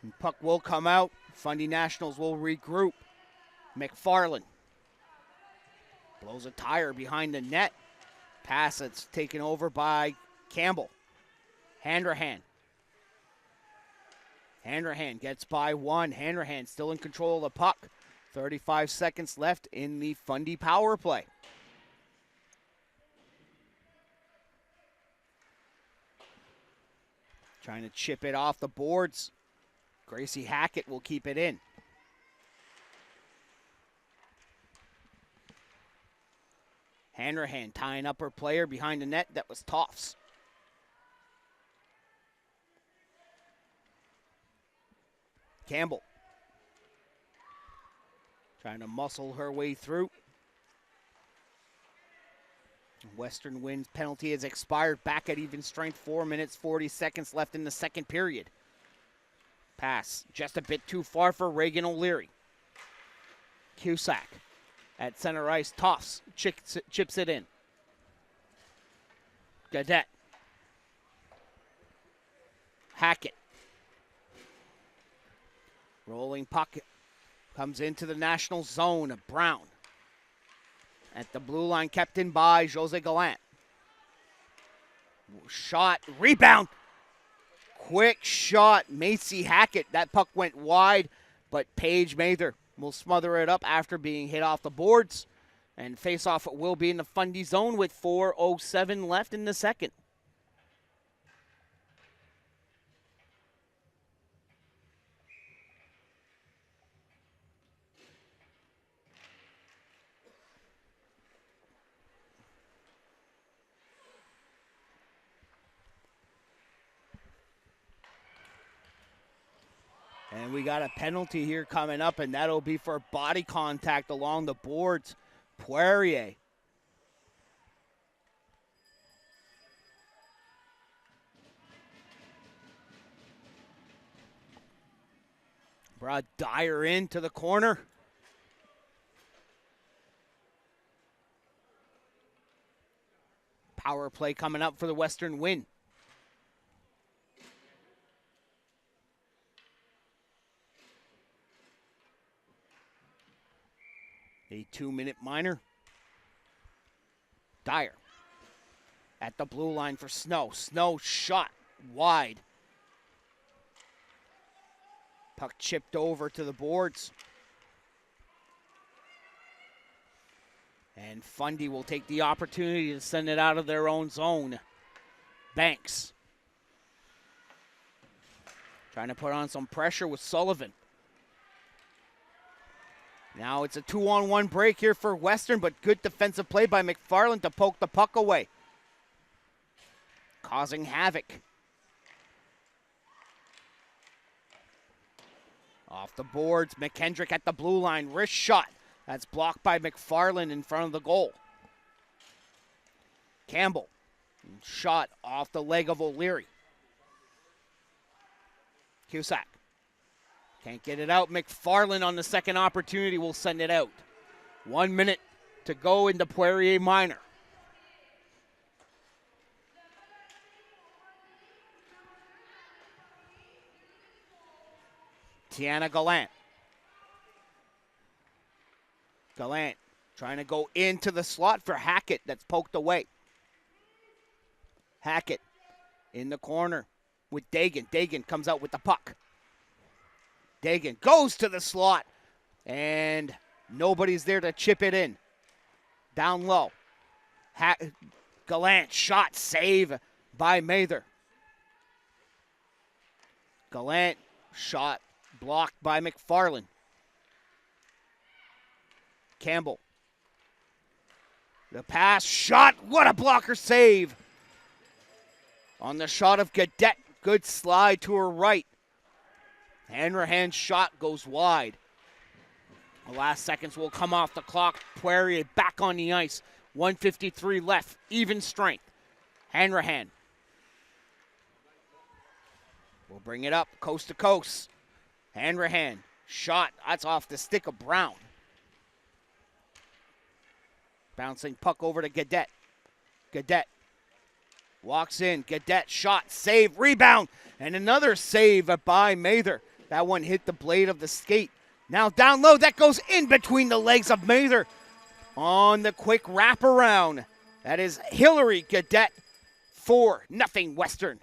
And puck will come out. Fundy Nationals will regroup. McFarland blows a tire behind the net. Pass that's taken over by Campbell. Handrahan. Handrahan gets by one. Handrahan still in control of the puck. 35 seconds left in the Fundy power play. Trying to chip it off the boards. Gracie Hackett will keep it in. Hanrahan tying up her player behind the net. That was Toffs. Campbell. Trying to muscle her way through. Western Wind's penalty has expired. Back at even strength. 4 minutes, 40 seconds left in the second period. Pass just a bit too far for Reagan O'Leary. Cusack at center ice. Toffs chips it in. Gadet. Hackett. Rolling puck comes into the national zone. Brown at the blue line, kept in by Jose Gallant. Shot, rebound. Quick shot, Macy Hackett. That puck went wide, but Paige Mather will smother it up after being hit off the boards. And face-off will be in the Fundy zone with 4:07 left in the second. And we got a penalty here coming up, and that'll be for body contact along the boards. Poirier. Brought Dyer into the corner. Power play coming up for the Western Wind. A 2-minute minor. Dyer at the blue line for Snow. Snow shot wide. Puck chipped over to the boards. And Fundy will take the opportunity to send it out of their own zone. Banks trying to put on some pressure with Sullivan. Now it's a 2-on-1 break here for Western, but good defensive play by McFarland to poke the puck away. Causing havoc. Off the boards, McKendrick at the blue line, wrist shot. That's blocked by McFarland in front of the goal. Campbell, shot off the leg of O'Leary. Cusack. Can't get it out. McFarland on the second opportunity will send it out. 1 minute to go in the Poirier Minor. Tiana Gallant. Gallant trying to go into the slot for Hackett. That's poked away. Hackett in the corner with Dagan. Dagan comes out with the puck. Dagan goes to the slot, and nobody's there to chip it in. Down low. Gallant shot, save by Mather. Gallant shot blocked by McFarland. Campbell. The pass, shot, what a blocker save. On the shot of Gaudette, good slide to her right. Hanrahan's shot goes wide. The last seconds will come off the clock. Poirier back on the ice. 1:53 left, even strength. Hanrahan will bring it up, coast to coast. Hanrahan, shot, that's off the stick of Brown. Bouncing puck over to Gaudette. Gaudette walks in. Gaudette shot, save, rebound, and another save by Mather. That one hit the blade of the skate. Now down low, that goes in between the legs of Mather on the quick wraparound. That is Hillary Gaudette, 4-0 Western.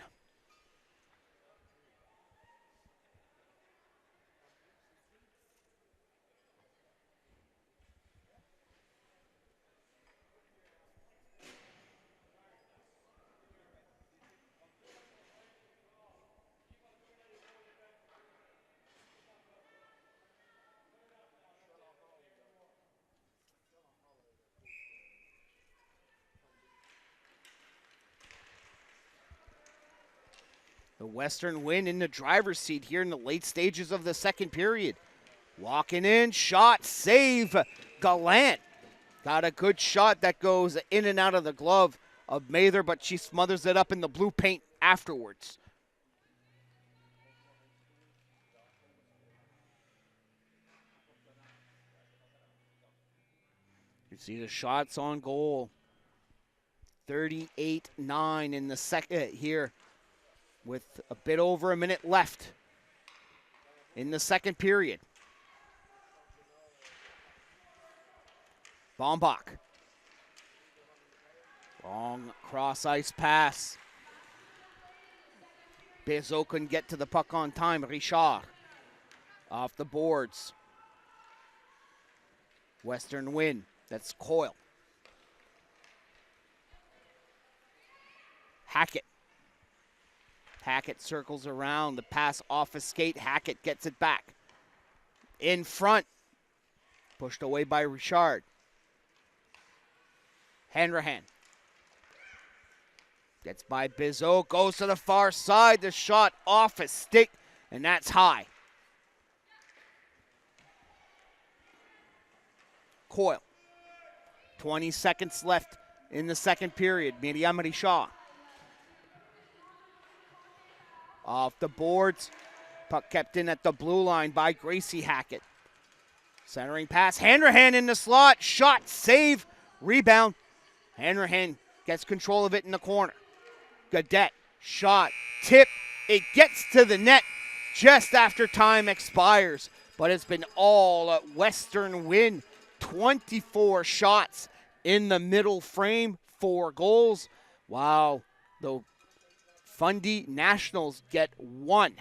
The Western win in the driver's seat here in the late stages of the second period. Walking in, shot, save, Gallant. Got a good shot that goes in and out of the glove of Mather, but she smothers it up in the blue paint afterwards. You see the shots on goal. 38-9 in the second here, with a bit over a minute left in the second period. Baumbach. Long cross ice pass. Bezo couldn't get to the puck on time. Richard off the boards. Western win. That's Coyle. Hackett. Hackett circles around. The pass off a skate. Hackett gets it back. In front. Pushed away by Richard. Hanrahan. Gets by Bezo. Goes to the far side. The shot off a stick. And that's high. Coyle. 20 seconds left in the second period. Miriam Richard. Off the boards. Puck kept in at the blue line by Gracie Hackett. Centering pass. Hanrahan in the slot. Shot. Save. Rebound. Hanrahan gets control of it in the corner. Gaudette. Shot. Tip. It gets to the net just after time expires. But it's been all Western win. 24 shots in the middle frame. 4 goals. Wow. The Fundy Nationals get 1.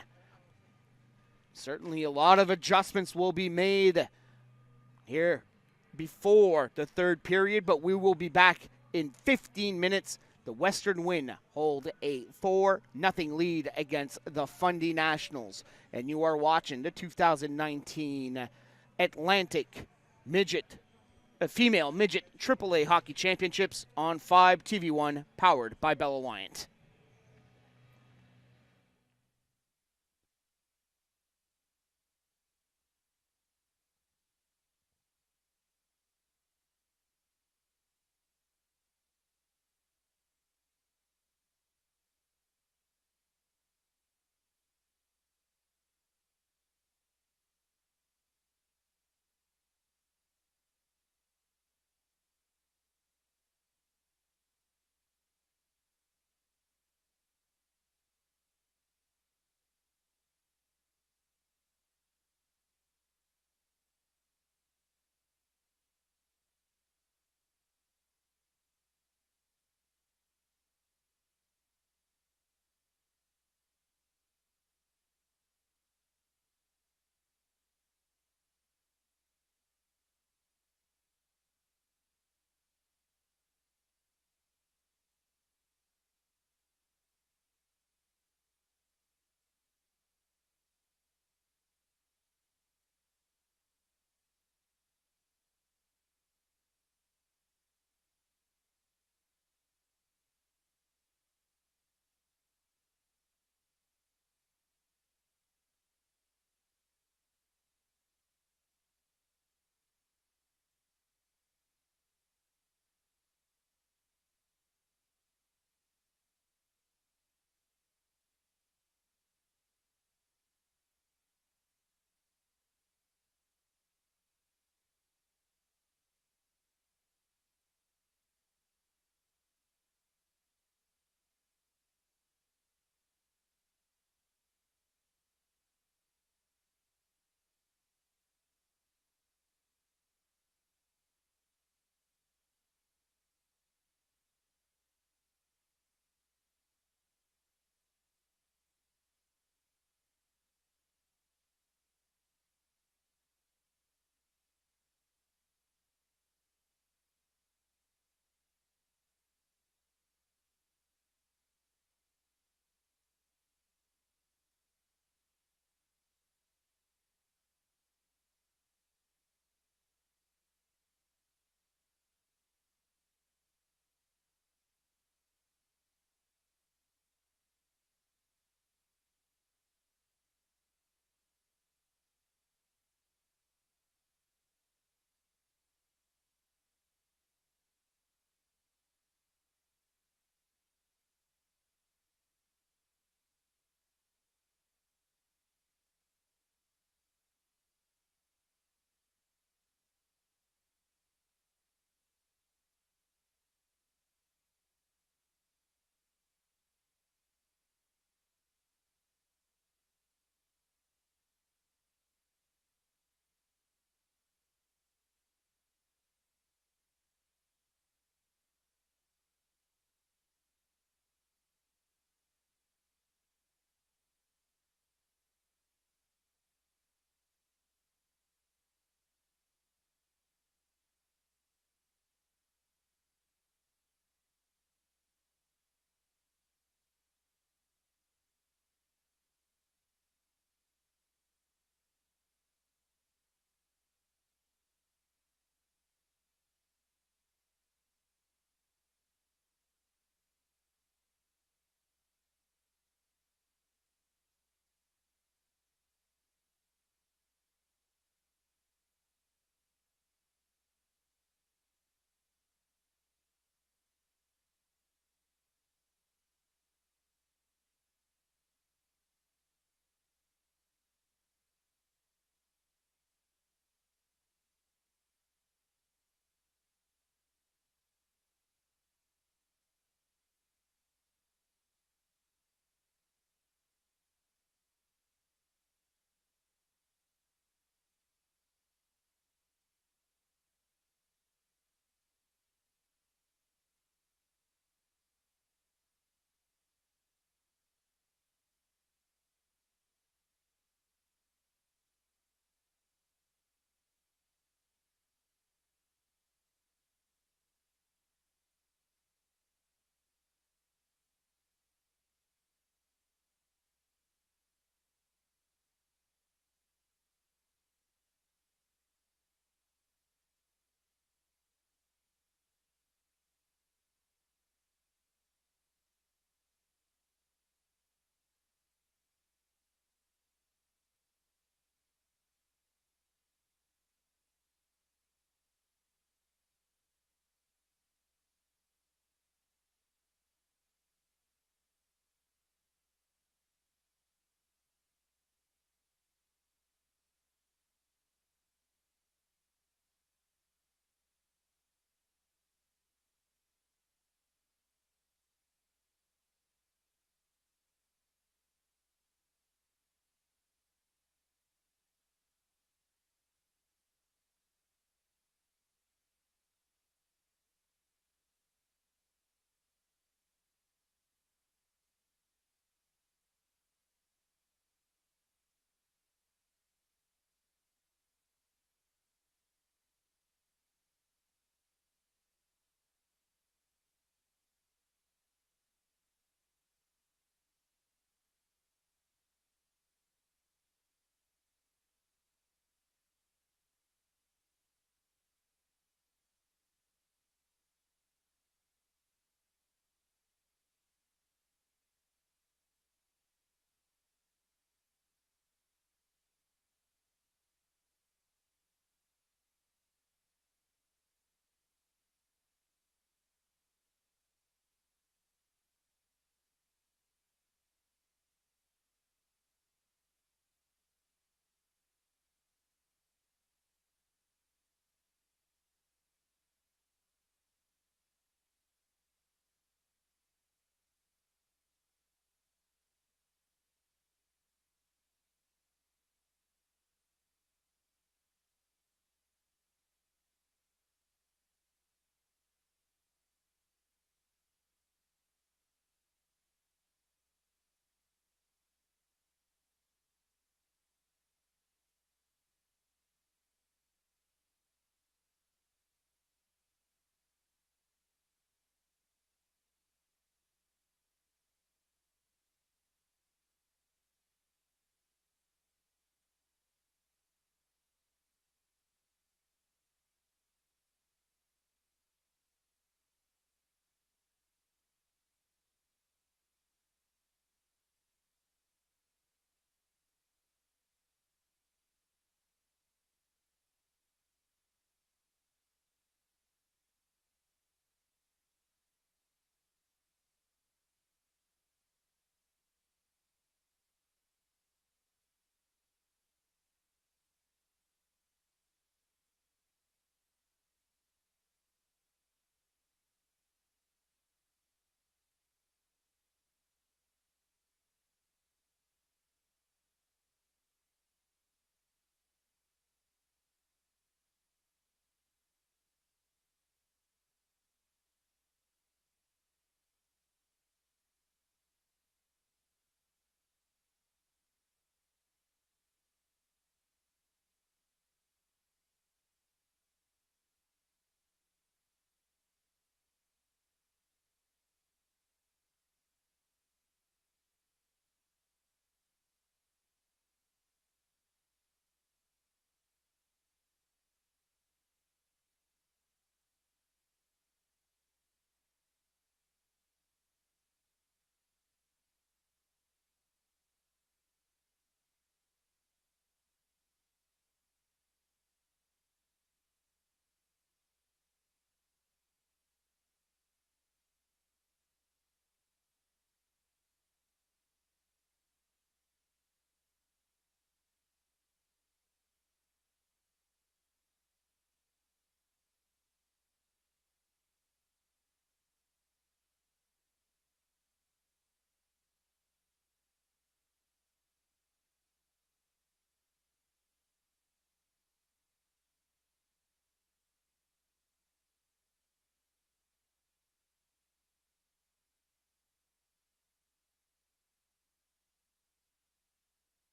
Certainly a lot of adjustments will be made here before the third period, but we will be back in 15 minutes. The Western win hold a 4-0 lead against the Fundy Nationals. And you are watching the 2019 Atlantic Female Midget AAA Hockey Championships on 5 TV1, powered by Bell Alliant.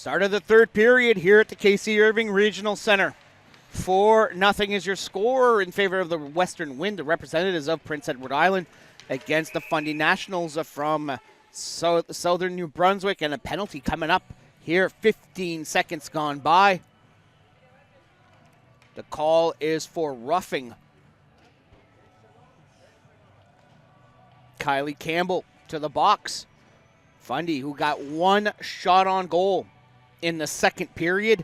Start of the third period here at the KC Irving Regional Center. 4-0 is your score in favor of the Western Wind, the representatives of Prince Edward Island, against the Fundy Nationals from Southern New Brunswick, and a penalty coming up here. 15 seconds gone by. The call is for roughing. Kylie Campbell to the box. Fundy, who got one shot on goal in the second period.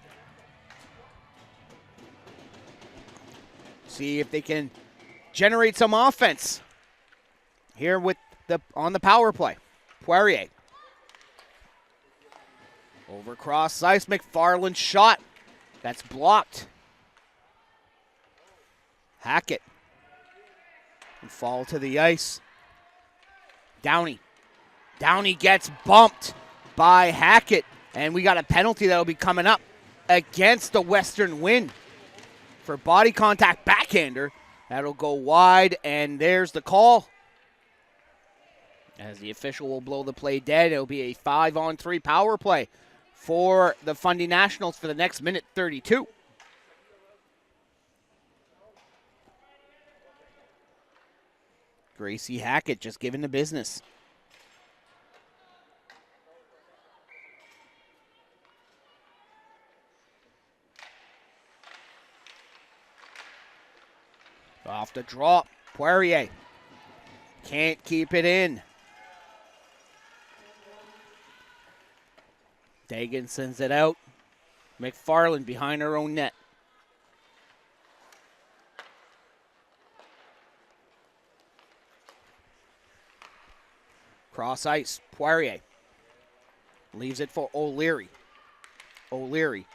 See if they can generate some offense here with on the power play. Poirier. Over cross ice, McFarland shot. That's blocked. Hackett. And fall to the ice. Downey. Downey gets bumped by Hackett. And we got a penalty that'll be coming up against the Western Wind for body contact backhander. That'll go wide, and there's the call. As the official will blow the play dead, it'll be a 5-on-3 power play for the Fundy Nationals for the next minute 32. Gracie Hackett just giving the business. Off the drop, Poirier can't keep it in. Dagan sends it out. McFarland behind her own net. Cross ice, Poirier leaves it for O'Leary. O'Leary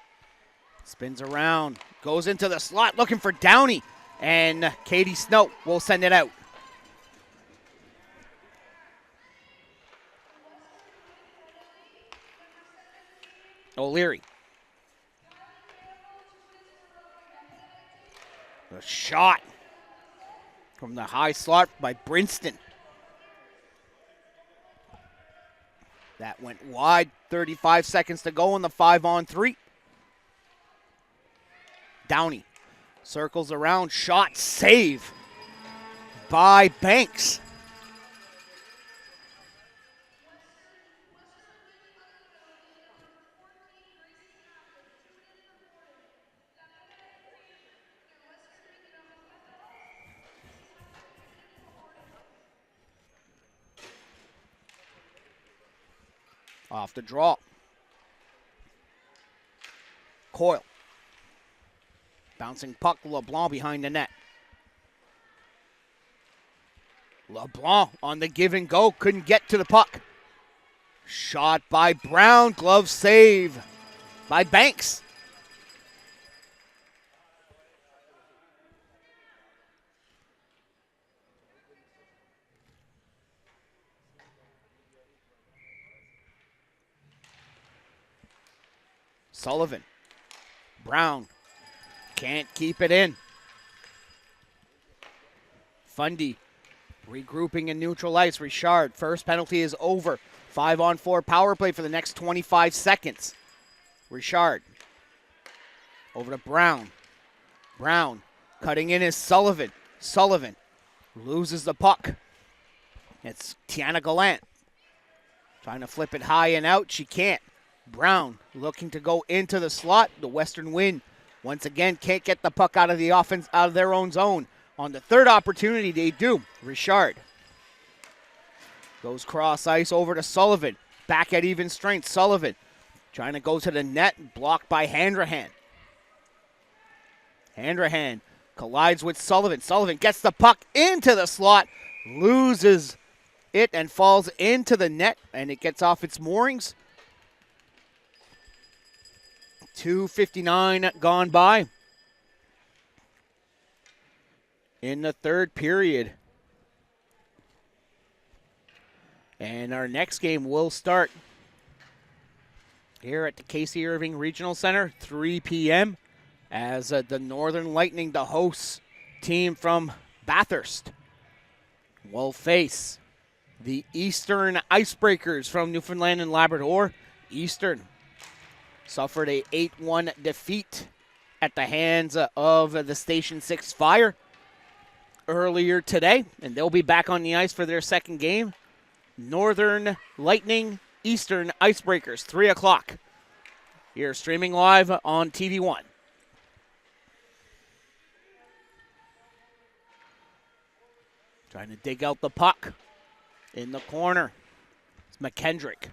spins around, goes into the slot looking for Downey. And Katie Snow will send it out. O'Leary. The shot from the high slot by Brinston. That went wide. 35 seconds to go in the 5-on-3. Downey. Circles around, shot, save by Banks. Off the draw. Coyle. Bouncing puck, LeBlanc behind the net. LeBlanc on the give and go, couldn't get to the puck. Shot by Brown, glove save by Banks. Sullivan. Brown. Can't keep it in. Fundy regrouping in neutral ice. Richard, first penalty is over. 5-on-4 power play for the next 25 seconds. Richard over to Brown. Brown cutting in is Sullivan. Sullivan loses the puck. It's Tiana Gallant trying to flip it high and out. She can't. Brown looking to go into the slot. The Western Wind once again can't get the puck out of the offense, out of their own zone. On the third opportunity, they do. Richard goes cross ice over to Sullivan. Back at even strength. Sullivan trying to go to the net, blocked by Handrahan. Handrahan collides with Sullivan. Sullivan gets the puck into the slot, loses it, and falls into the net, and it gets off its moorings. 2:59 gone by in the third period. And our next game will start here at the KC Irving Regional Center, 3 p.m. as the Northern Lightning, the host team from Bathurst, will face the Eastern Icebreakers from Newfoundland and Labrador. Eastern suffered a 8-1 defeat at the hands of the Station 6 Fire earlier today, and they'll be back on the ice for their second game. Northern Lightning, Eastern Icebreakers, 3 o'clock. Here streaming live on TV1. Trying to dig out the puck in the corner. It's McKendrick.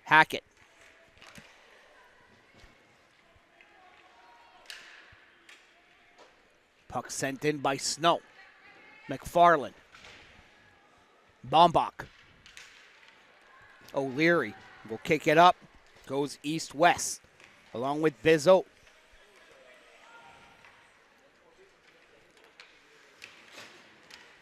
Hackett. Puck sent in by Snow. McFarland. Bombach. O'Leary will kick it up. Goes east-west along with Bizot.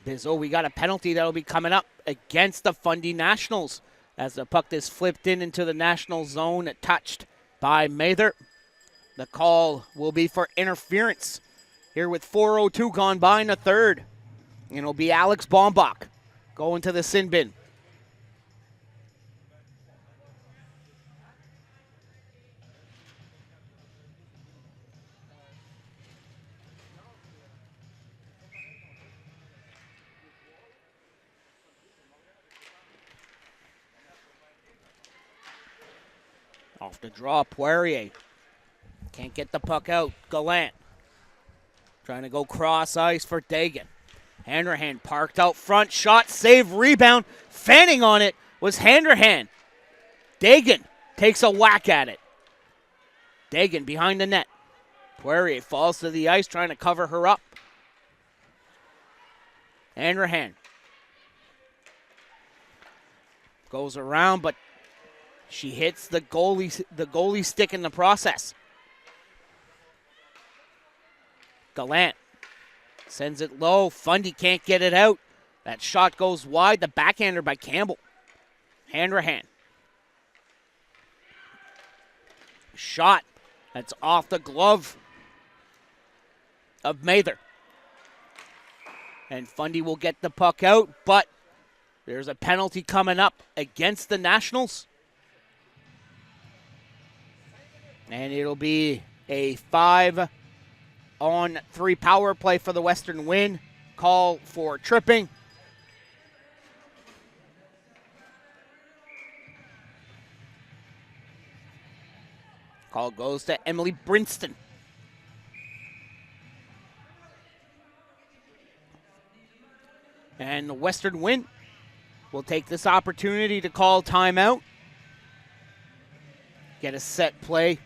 Bizot, we got a penalty that'll be coming up against the Fundy Nationals as the puck is flipped into the National zone, touched by Mather. The call will be for interference here with 4:02 gone by in the third. And it'll be Alex Bombach going to the sin bin. Off the draw, Poirier. Can't get the puck out. Gallant. Trying to go cross ice for Dagan. Hanrahan parked out front. Shot, save, rebound. Fanning on it was Hanrahan. Dagan takes a whack at it. Dagan behind the net. Poirier falls to the ice trying to cover her up. Hanrahan goes around, but she hits the goalie stick in the process. Gallant sends it low. Fundy can't get it out. That shot goes wide. The backhander by Campbell. Hanrahan. Shot. That's off the glove of Mather. And Fundy will get the puck out, but there's a penalty coming up against the Nationals. And it'll be a 5-on-3 power play for the Western Wind. Call for tripping. Call goes to Emily Brinston. And the Western Wind will take this opportunity to call timeout. Get a set play.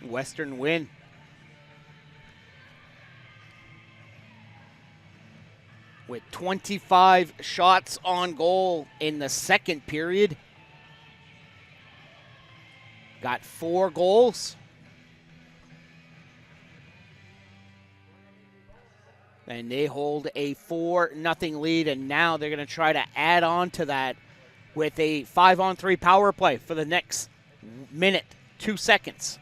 Western Wind with 25 shots on goal in the second period. Got 4 goals. And they hold a 4-0 lead, and now they're going to try to add on to that with a 5-on-3 power play for the next minute, 2 seconds.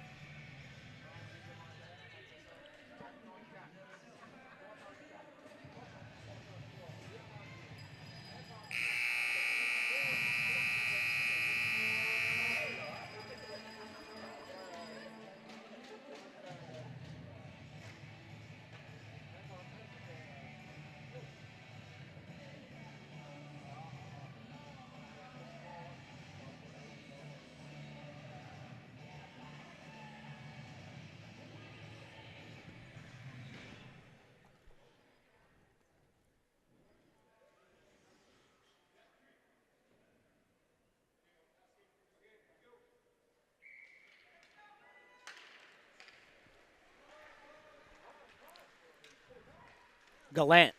Gallant.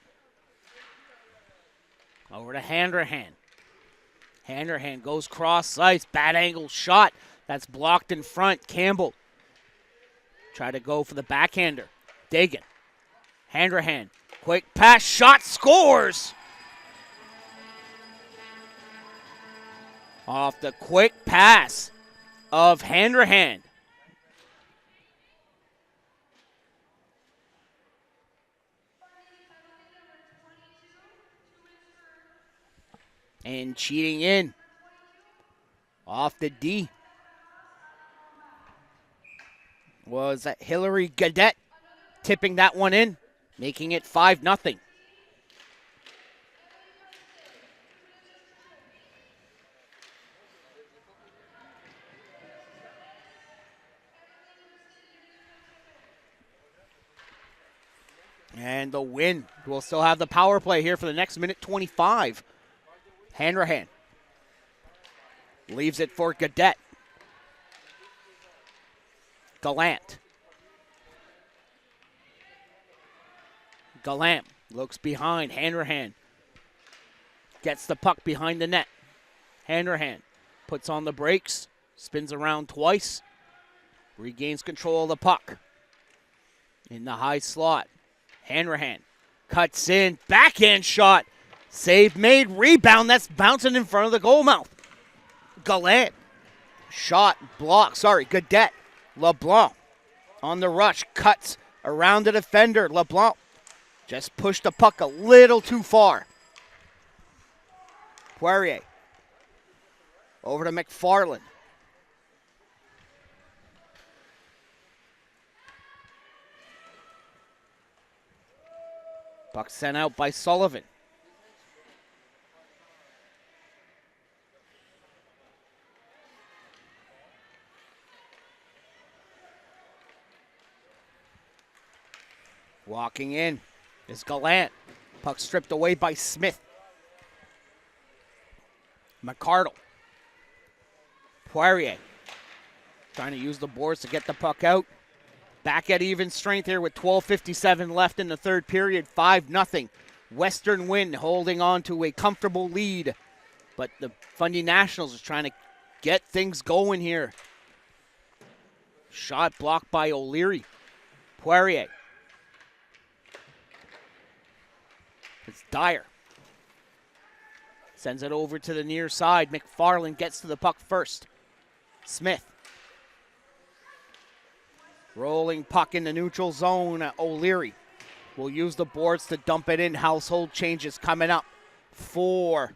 Over to Hanrahan. Hanrahan goes cross ice. Bad angle shot. That's blocked in front. Campbell. Try to go for the backhander. Dagan. Hanrahan. Quick pass. Shot. Scores. Off the quick pass of Hanrahan. And cheating in. Off the D. Was Hillary Gadet tipping that one in, making it 5-0. And the win. We'll still have the power play here for the next minute 25. Hanrahan leaves it for Gadet. Gallant. Gallant looks behind. Hanrahan gets the puck behind the net. Hanrahan puts on the brakes, spins around twice, regains control of the puck. In the high slot, Hanrahan cuts in, backhand shot, save made, rebound, that's bouncing in front of the goal mouth. Gallant, shot, block, Gadet. LeBlanc on the rush, cuts around the defender. LeBlanc just pushed the puck a little too far. Poirier over to McFarland. Puck sent out by Sullivan. Walking in is Gallant. Puck stripped away by Smith. McCardle. Poirier trying to use the boards to get the puck out. Back at even strength here with 12:57 left in the third period. 5-0. Western Wind holding on to a comfortable lead. But the Fundy Nationals is trying to get things going here. Shot blocked by O'Leary. Poirier. It's Dyer. Sends it over to the near side. McFarland gets to the puck first. Smith. Rolling puck in the neutral zone. O'Leary will use the boards to dump it in. Household changes coming up for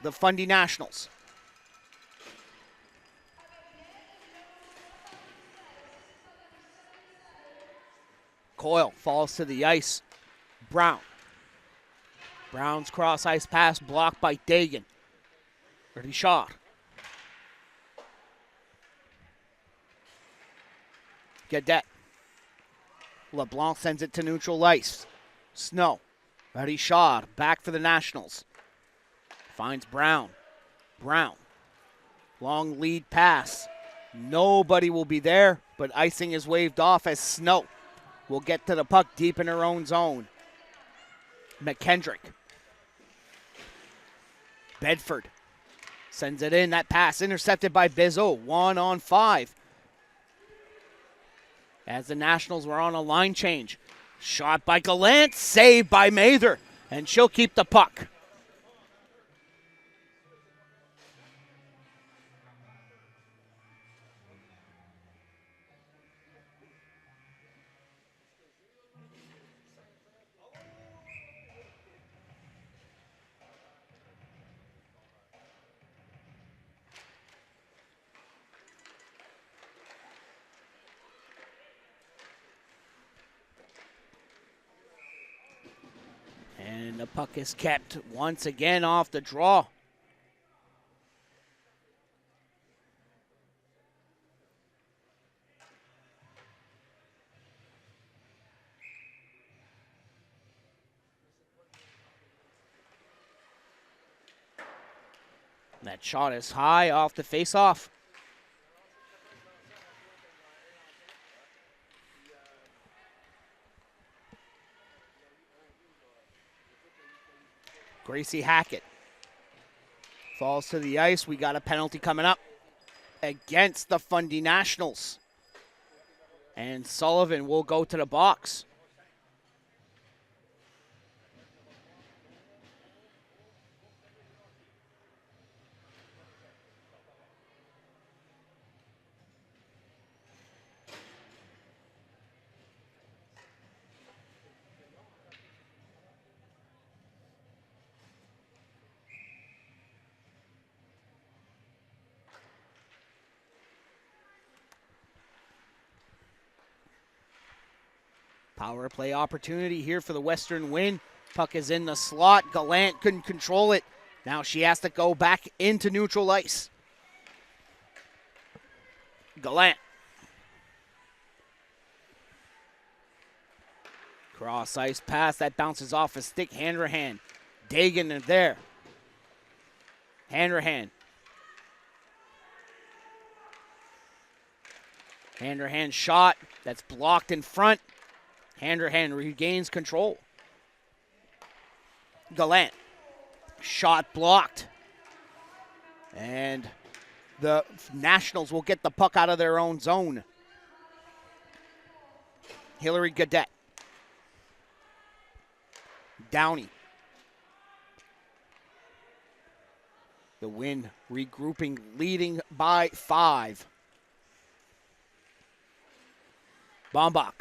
the Fundy Nationals. Coyle falls to the ice. Brown. Brown's cross ice pass blocked by Dagan. Ready shot. Gadet. LeBlanc sends it to neutral ice. Snow. Ready shot. Back for the Nationals. Finds Brown. Brown. Long lead pass. Nobody will be there, but icing is waved off as Snow will get to the puck deep in her own zone. McKendrick. Bedford sends it in. That pass intercepted by Bizot. 1-on-5. As the Nationals were on a line change. Shot by Gallant. Saved by Mather. And she'll keep the puck. And the puck is kept once again off the draw. That shot is high off the face-off. Gracie Hackett falls to the ice. We got a penalty coming up against the Fundy Nationals. And Sullivan will go to the box. Power play opportunity here for the Western Wind. Puck is in the slot. Gallant couldn't control it. Now she has to go back into neutral ice. Gallant. Cross ice pass. That bounces off a stick. Hanrahan. Dagan is there. Hanrahan. Hanrahan shot. That's blocked in front. Hanrahan regains control. Gallant. Shot blocked. And the Nationals will get the puck out of their own zone. Hillary Gaudette. Downey. The Wind regrouping, leading by 5. Bombach.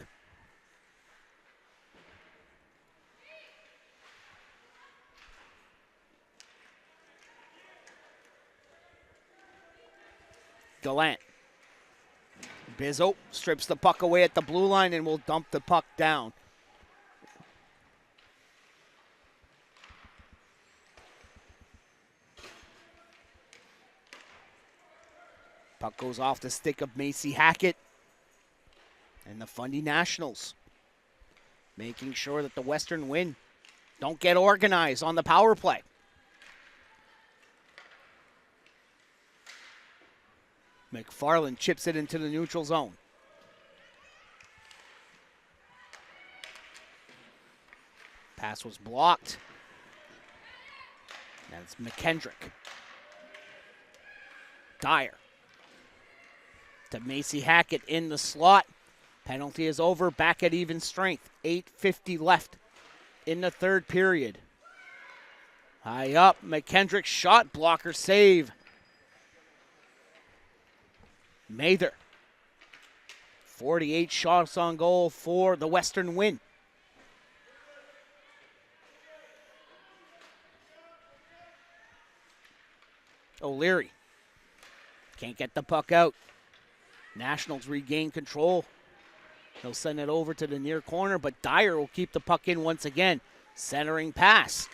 Gallant. Bizzo strips the puck away at the blue line and will dump the puck down. Puck goes off the stick of Macy Hackett. And the Fundy Nationals making sure that the Western Wind don't get organized on the power play. McFarland chips it into the neutral zone. Pass was blocked. That's McKendrick. Dyer. To Macy Hackett in the slot. Penalty is over, back at even strength. 8:50 left in the third period. High up, McKendrick shot blocker save. Mather. 48 shots on goal for the Western Wind. O'Leary. Can't get the puck out. Nationals regain control. They'll send it over to the near corner, but Dyer will keep the puck in once again. Centering pass.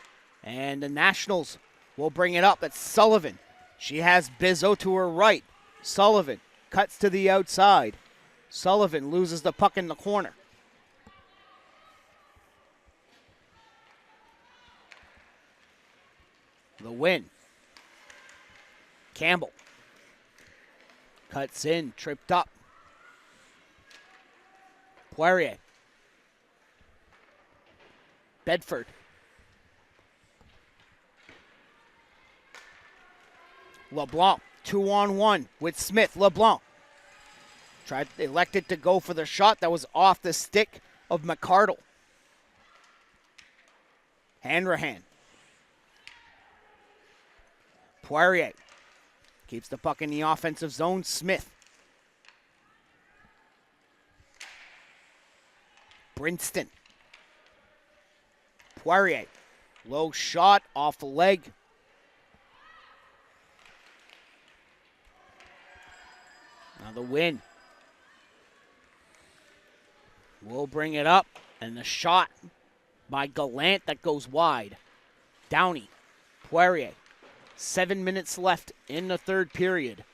And the Nationals will bring it up. It's Sullivan. She has Bizzo to her right. Sullivan cuts to the outside. Sullivan loses the puck in the corner. The Wind. Campbell. Cuts in, tripped up. Poirier. Bedford. LeBlanc, 2-on-1 with Smith. LeBlanc elected to go for the shot that was off the stick of McCardle. Hanrahan. Poirier keeps the puck in the offensive zone. Smith. Brinston. Poirier. Low shot off the leg. Now the Wind will bring it up. And the shot by Gallant that goes wide. Downey. Poirier. 7 minutes left in the third period.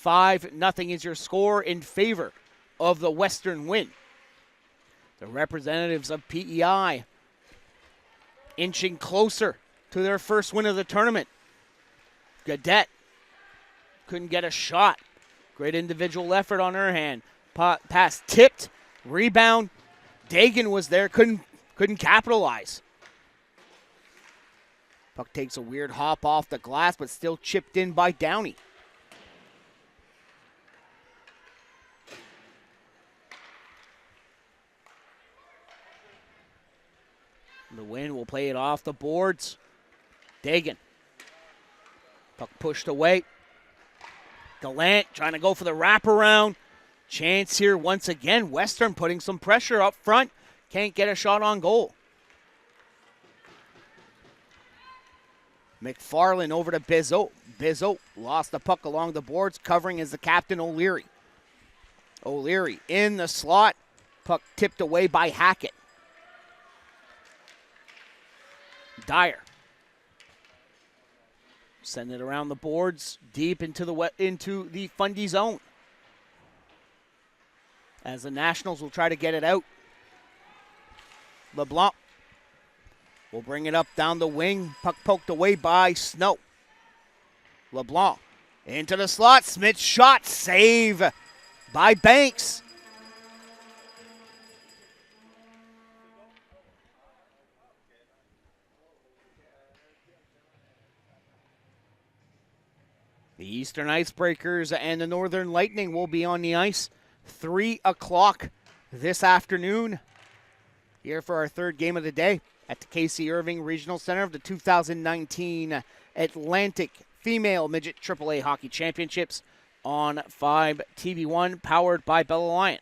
5-0 is your score in favor of the Western Wind. The representatives of PEI inching closer to their first win of the tournament. Gaudette couldn't get a shot. Great individual effort on her hand. Pass tipped. Rebound. Dagan was there. Couldn't capitalize. Puck takes a weird hop off the glass, but still chipped in by Downey. The Wind will play it off the boards. Dagan. Puck pushed away. Gallant trying to go for the wraparound. Chance here once again. Western putting some pressure up front. Can't get a shot on goal. McFarland over to Bizzo. Bizzo lost the puck along the boards. Covering is the captain, O'Leary. O'Leary in the slot. Puck tipped away by Hackett. Dyer. Send it around the boards, deep into the Fundy zone. As the Nationals will try to get it out. LeBlanc will bring it up down the wing. Puck poked away by Snow. LeBlanc into the slot. Smith shot. Save by Banks. The Eastern Icebreakers and the Northern Lightning will be on the ice 3 o'clock this afternoon. Here for our third game of the day at the Casey Irving Regional Center of the 2019 Atlantic Female Midget AAA Hockey Championships on 5 TV1, powered by Bell Alliant.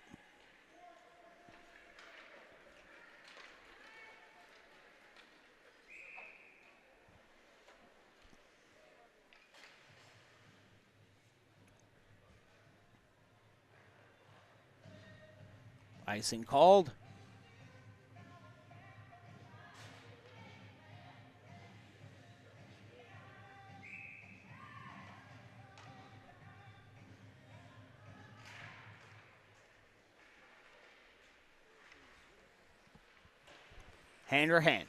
Icing called. Hand or hand.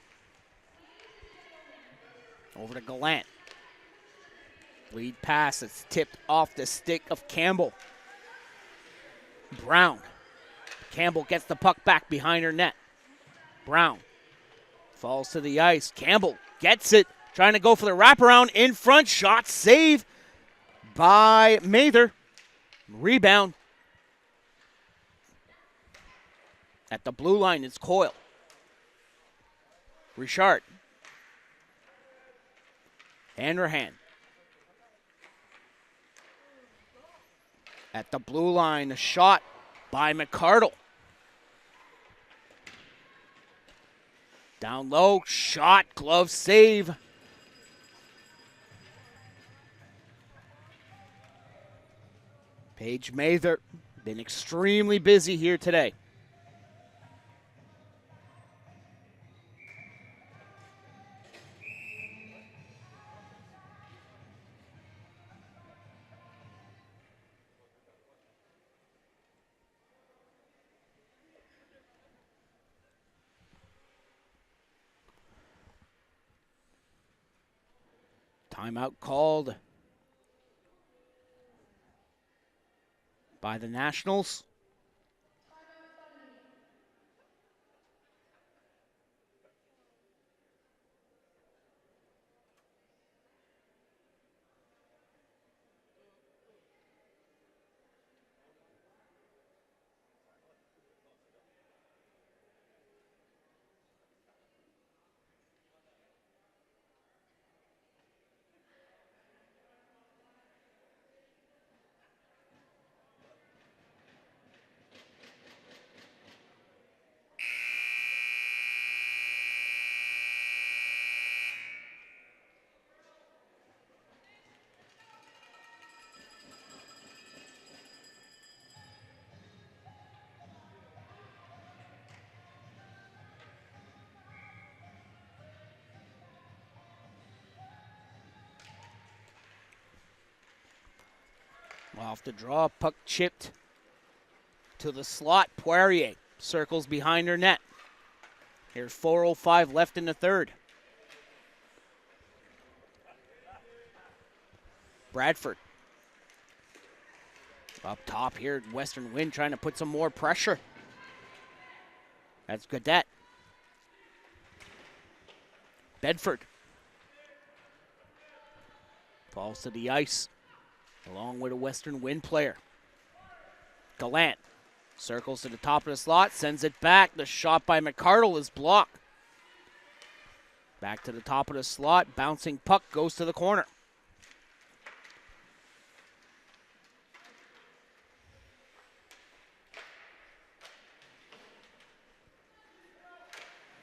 Over to Gallant. Lead pass. It's tipped off the stick of Campbell. Brown. Campbell gets the puck back behind her net. Brown falls to the ice. Campbell gets it. Trying to go for the wraparound in front. Shot save by Mather. Rebound. At the blue line, it's Coyle. Richard. Hand or hand. At the blue line, a shot by McCardle. Down low, shot, glove save. Paige Mather, been extremely busy here today. Timeout called by the Nationals. Off the draw, puck chipped to the slot. Poirier circles behind her net. Here's 4:05 left in the third. Bradford. Up top here, Western Wind trying to put some more pressure. That's Gaudette. Bedford. Falls to the ice, along with a Western Wind player. Gallant circles to the top of the slot, sends it back. The shot by McCardle is blocked. Back to the top of the slot, bouncing puck goes to the corner.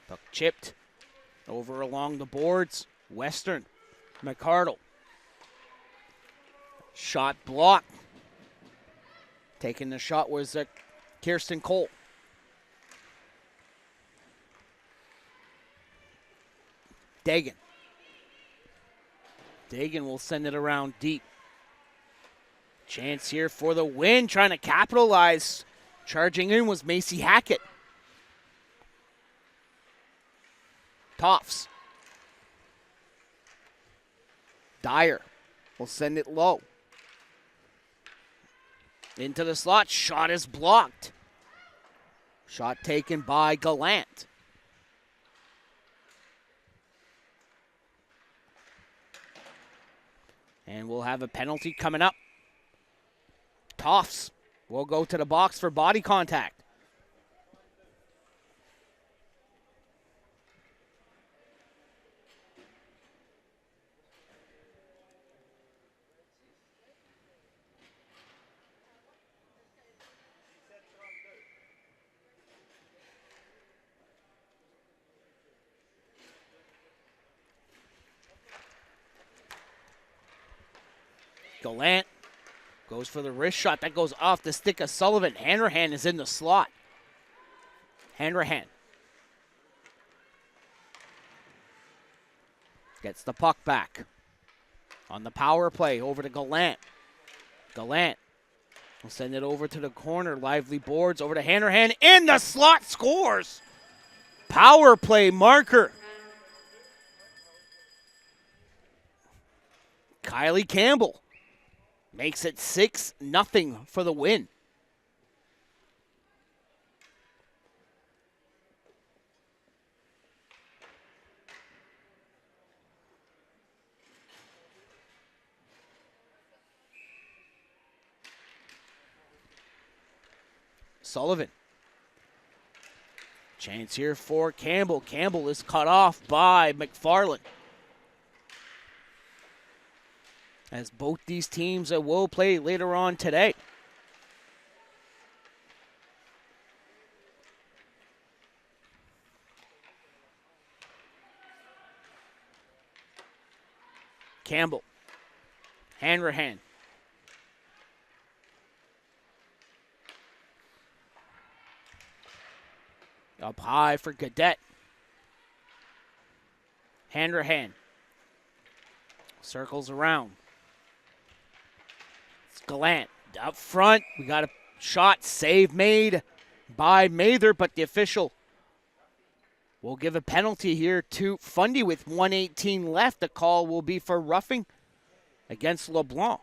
Puck chipped over along the boards. Western, McCardle. Shot blocked. Taking the shot was Kirsten Cole. Dagan. Dagan will send it around deep. Chance here for the win, trying to capitalize. Charging in was Macy Hackett. Toffs. Dyer will send it low. Into the slot, shot is blocked. Shot taken by Gallant. And we'll have a penalty coming up. Toffs will go to the box for body contact. Gallant goes for the wrist shot. That goes off the stick of Sullivan. Hanrahan is in the slot. Hanrahan gets the puck back. On the power play, over to Gallant. Gallant will send it over to the corner. Lively boards over to Hanrahan. In the slot, scores. Power play marker. Kylie Campbell makes it 6-0 for the win. Sullivan. Chance here for Campbell. Campbell is cut off by McFarland. As both these teams will play later on today. Campbell. Hanrahan. Up high for Cadet. Hanrahan. Circles around. Gallant up front. We got a shot save made by Mather, but the official will give a penalty here to Fundy with 1:18 left. The call will be for roughing against LeBlanc.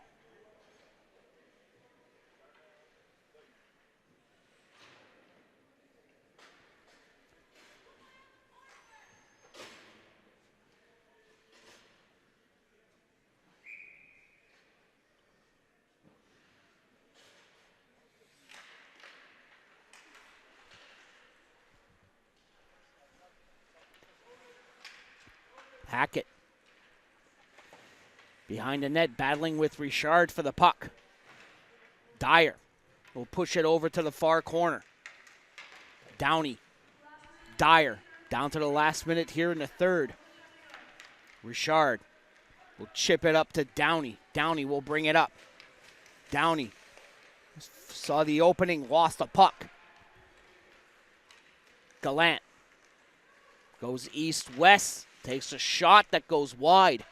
Hackett behind the net, battling with Richard for the puck. Dyer will push it over to the far corner. Downey. Dyer down to the last minute here in the third. Richard will chip it up to Downey. Downey will bring it up. Downey saw the opening, lost the puck. Gallant goes east-west. Takes a shot that goes wide.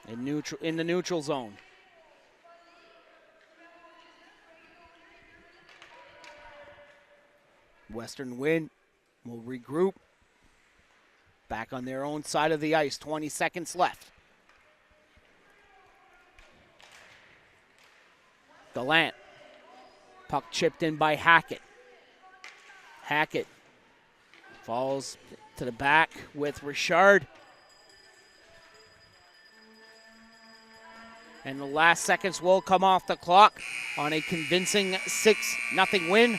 In the neutral zone. Western Wind will regroup. Back on their own side of the ice. 20 seconds left. Gallant. Puck chipped in by Hackett. Hackett falls to the back with Richard. And the last seconds will come off the clock on a convincing 6-0 win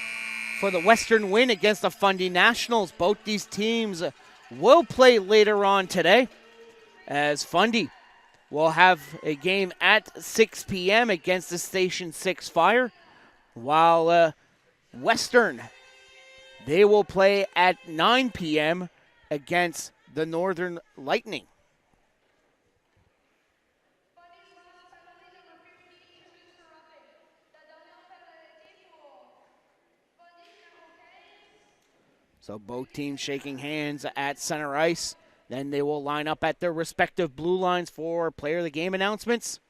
for the Western Wind against the Fundy Nationals. Both these teams will play later on today, as Fundy will have a game at 6 p.m. against the Station 6 Fire. While Western, they will play at 9 p.m. against the Northern Lightning. So both teams shaking hands at center ice. Then they will line up at their respective blue lines for player of the game announcements.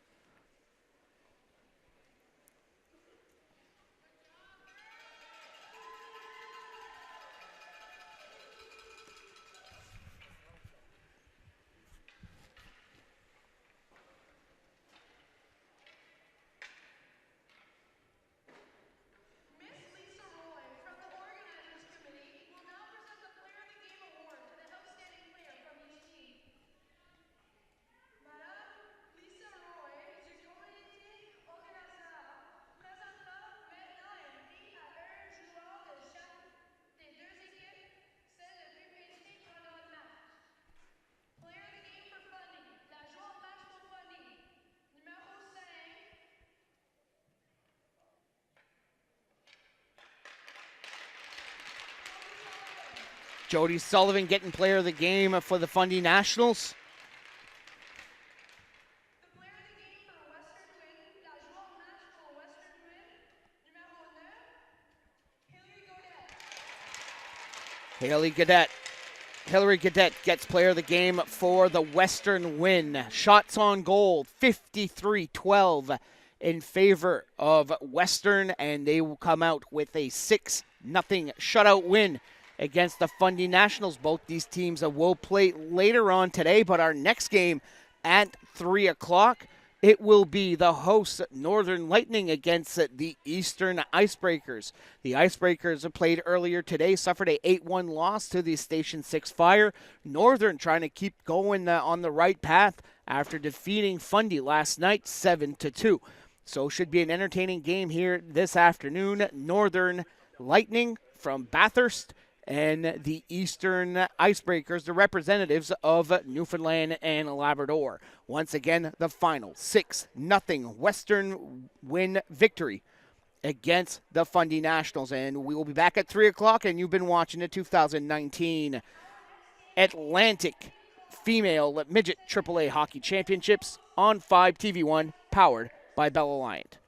Jody Sullivan getting player of the game for the Fundy Nationals. Hillary Gaudette gets player of the game for the Western win. Shots on goal, 53-12 in favor of Western, and they will come out with a 6-0 shutout win against the Fundy Nationals. Both these teams will play later on today, but our next game at 3 o'clock, it will be the hosts Northern Lightning against the Eastern Icebreakers. The Icebreakers played earlier today, suffered a 8-1 loss to the Station 6 Fire. Northern trying to keep going on the right path after defeating Fundy last night 7-2. So should be an entertaining game here this afternoon. Northern Lightning from Bathurst and the Eastern Icebreakers, the representatives of Newfoundland and Labrador. Once again, the final 6-0 Western win victory against the Fundy Nationals. And we will be back at 3 o'clock, and you've been watching the 2019 Atlantic Female Midget AAA Hockey Championships on 5 TV1, powered by Bell Alliant.